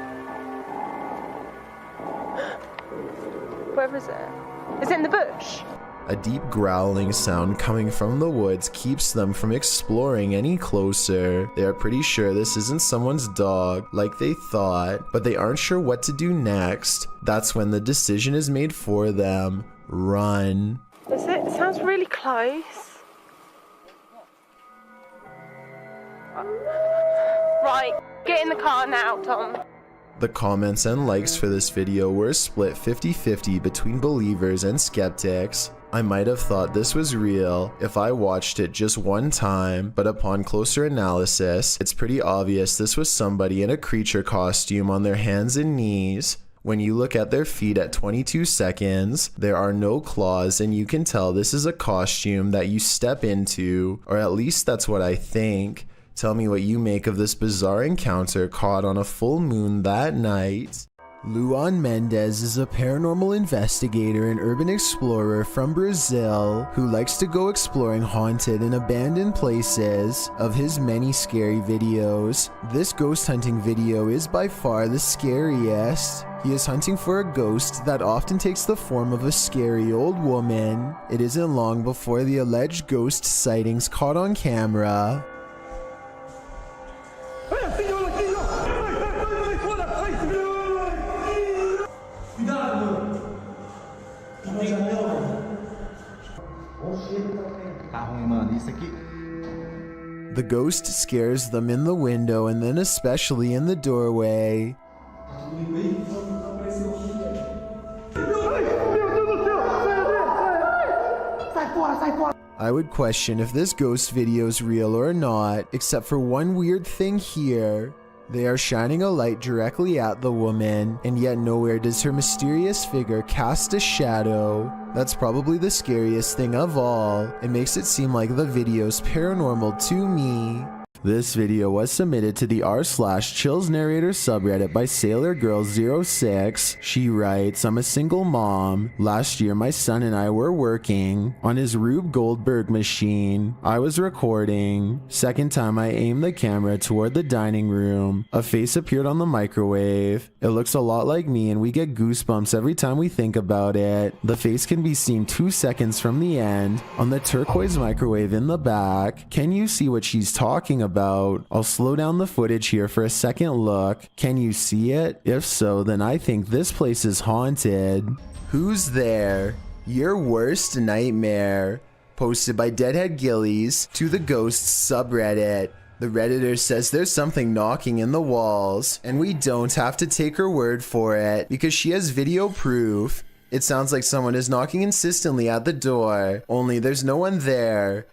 Where is it? Is it in the bush? A deep growling sound coming from the woods keeps them from exploring any closer. They are pretty sure this isn't someone's dog, like they thought, but they aren't sure what to do next. That's when the decision is made for them. Run. Is it? It sounds really close. Right, get in the car now, Tom. The comments and likes for this video were split 50-50 between believers and skeptics. I might have thought this was real if I watched it just one time, but upon closer analysis, it's pretty obvious this was somebody in a creature costume on their hands and knees. When you look at their feet at 22 seconds, there are no claws, and you can tell this is a costume that you step into, or at least that's what I think. Tell me what you make of this bizarre encounter caught on a full moon that night. Luan Mendez is a paranormal investigator and urban explorer from Brazil who likes to go exploring haunted and abandoned places. Of his many scary videos, this ghost hunting video is by far the scariest. He is hunting for a ghost that often takes the form of a scary old woman. It isn't long before the alleged ghost sightings caught on camera. The ghost scares them in the window and then especially in the doorway. I would question if this ghost video is real or not, except for one weird thing here. They are shining a light directly at the woman, and yet nowhere does her mysterious figure cast a shadow. That's probably the scariest thing of all. It makes it seem like the video's paranormal to me. This video was submitted to the r/chills narrator subreddit by SailorGirl06. She writes, I'm a single mom. Last year my son and I were working on his Rube Goldberg machine. I was recording. Second time I aimed the camera toward the dining room. A face appeared on the microwave. It looks a lot like me and we get goosebumps every time we think about it. The face can be seen 2 seconds from the end on the turquoise microwave in the back. Can you see what she's talking about? I'll slow down the footage here for a second look. Can you see it? If so, then I think this place is haunted. Who's there? Your worst nightmare. Posted by Deadhead Gillies to the Ghosts subreddit. The Redditor says there's something knocking in the walls, and we don't have to take her word for it because she has video proof. It sounds like someone is knocking insistently at the door, only there's no one there.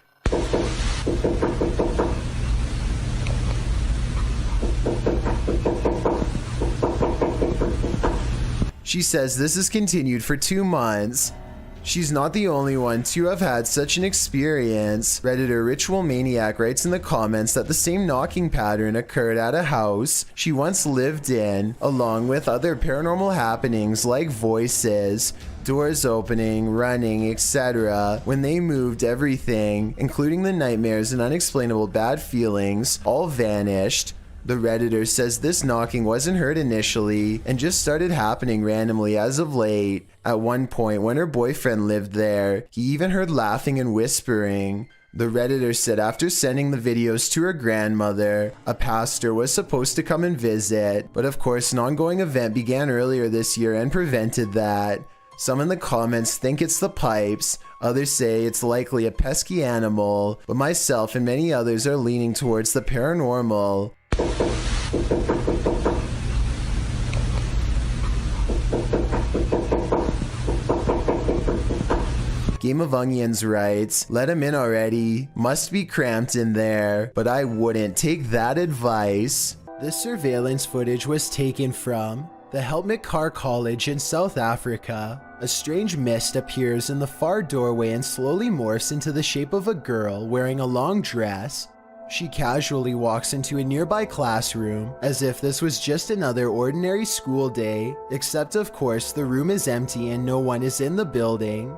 She says this has continued for 2 months. She's not the only one to have had such an experience. Redditor Ritual Maniac writes in the comments that the same knocking pattern occurred at a house she once lived in, along with other paranormal happenings like voices, doors opening, running, etc. When they moved, everything, including the nightmares and unexplainable bad feelings, all vanished. The Redditor says this knocking wasn't heard initially and just started happening randomly as of late. At one point when her boyfriend lived there, he even heard laughing and whispering. The Redditor said after sending the videos to her grandmother, a pastor was supposed to come and visit, but of course an ongoing event began earlier this year and prevented that. Some in the comments think it's the pipes, others say it's likely a pesky animal, but myself and many others are leaning towards the paranormal. Game of Onions writes, let him in already. Must be cramped in there, but I wouldn't take that advice. This surveillance footage was taken from the Helmut College in South Africa. A strange mist appears in the far doorway and slowly morphs into the shape of a girl wearing a long dress. She casually walks into a nearby classroom, as if this was just another ordinary school day, except of course the room is empty and no one is in the building.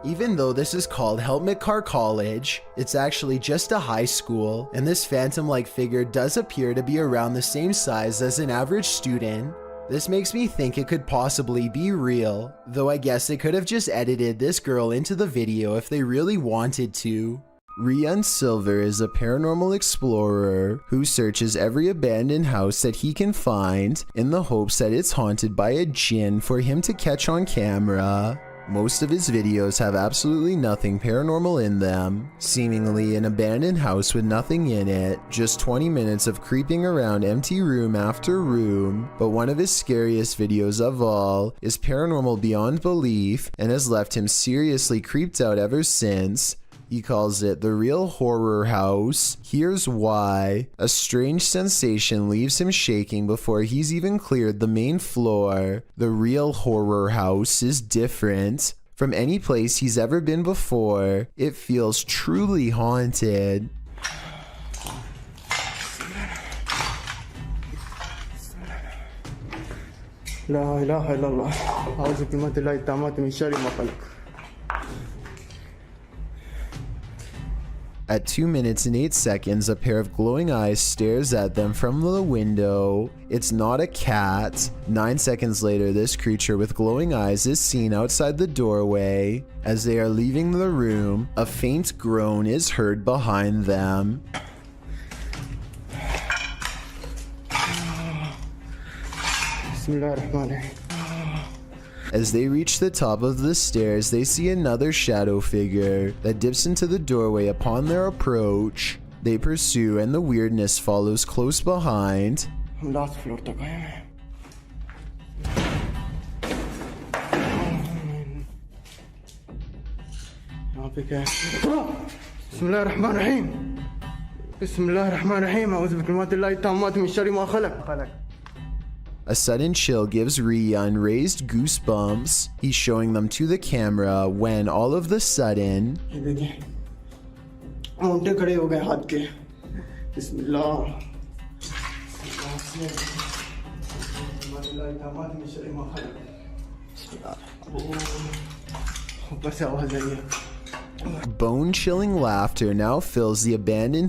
Even though this is called Helmut College, it's actually just a high school, and this phantom-like figure does appear to be around the same size as an average student. This makes me think it could possibly be real, though I guess they could have just edited this girl into the video if they really wanted to. Rian Silver is a paranormal explorer who searches every abandoned house that he can find in the hopes that it's haunted by a djinn for him to catch on camera. Most of his videos have absolutely nothing paranormal in them, seemingly an abandoned house with nothing in it, just 20 minutes of creeping around empty room after room. But one of his scariest videos of all is paranormal beyond belief and has left him seriously creeped out ever since. He calls it the real horror house. Here's why. A strange sensation leaves him shaking before he's even cleared the main floor. The real horror house is different from any place he's ever been before. It feels truly haunted. لا إله إلا الله أعوذ بكلمات الله التامات من شر ما خلق. At 2 minutes and 8 seconds, a pair of glowing eyes stares at them from the window. It's not a cat. 9 seconds later, this creature with glowing eyes is seen outside the doorway. As they are leaving the room, a faint groan is heard behind them. As they reach the top of the stairs, they see another shadow figure that dips into the doorway upon their approach. They pursue and the weirdness follows close behind. Last floor tak hai. यहाँ पे क्या है? बिस्मिल्लाहिर्रहमानिर्रहीम. बिस्मिल्लाहिर्रहमानिर्रहीम. أعوذ بكلمات الله التامات من شر ما خلق. A sudden chill gives Rian raised goosebumps. He's showing them to the camera when all of the sudden بسم الله. Bone-chilling laughter now fills the abandoned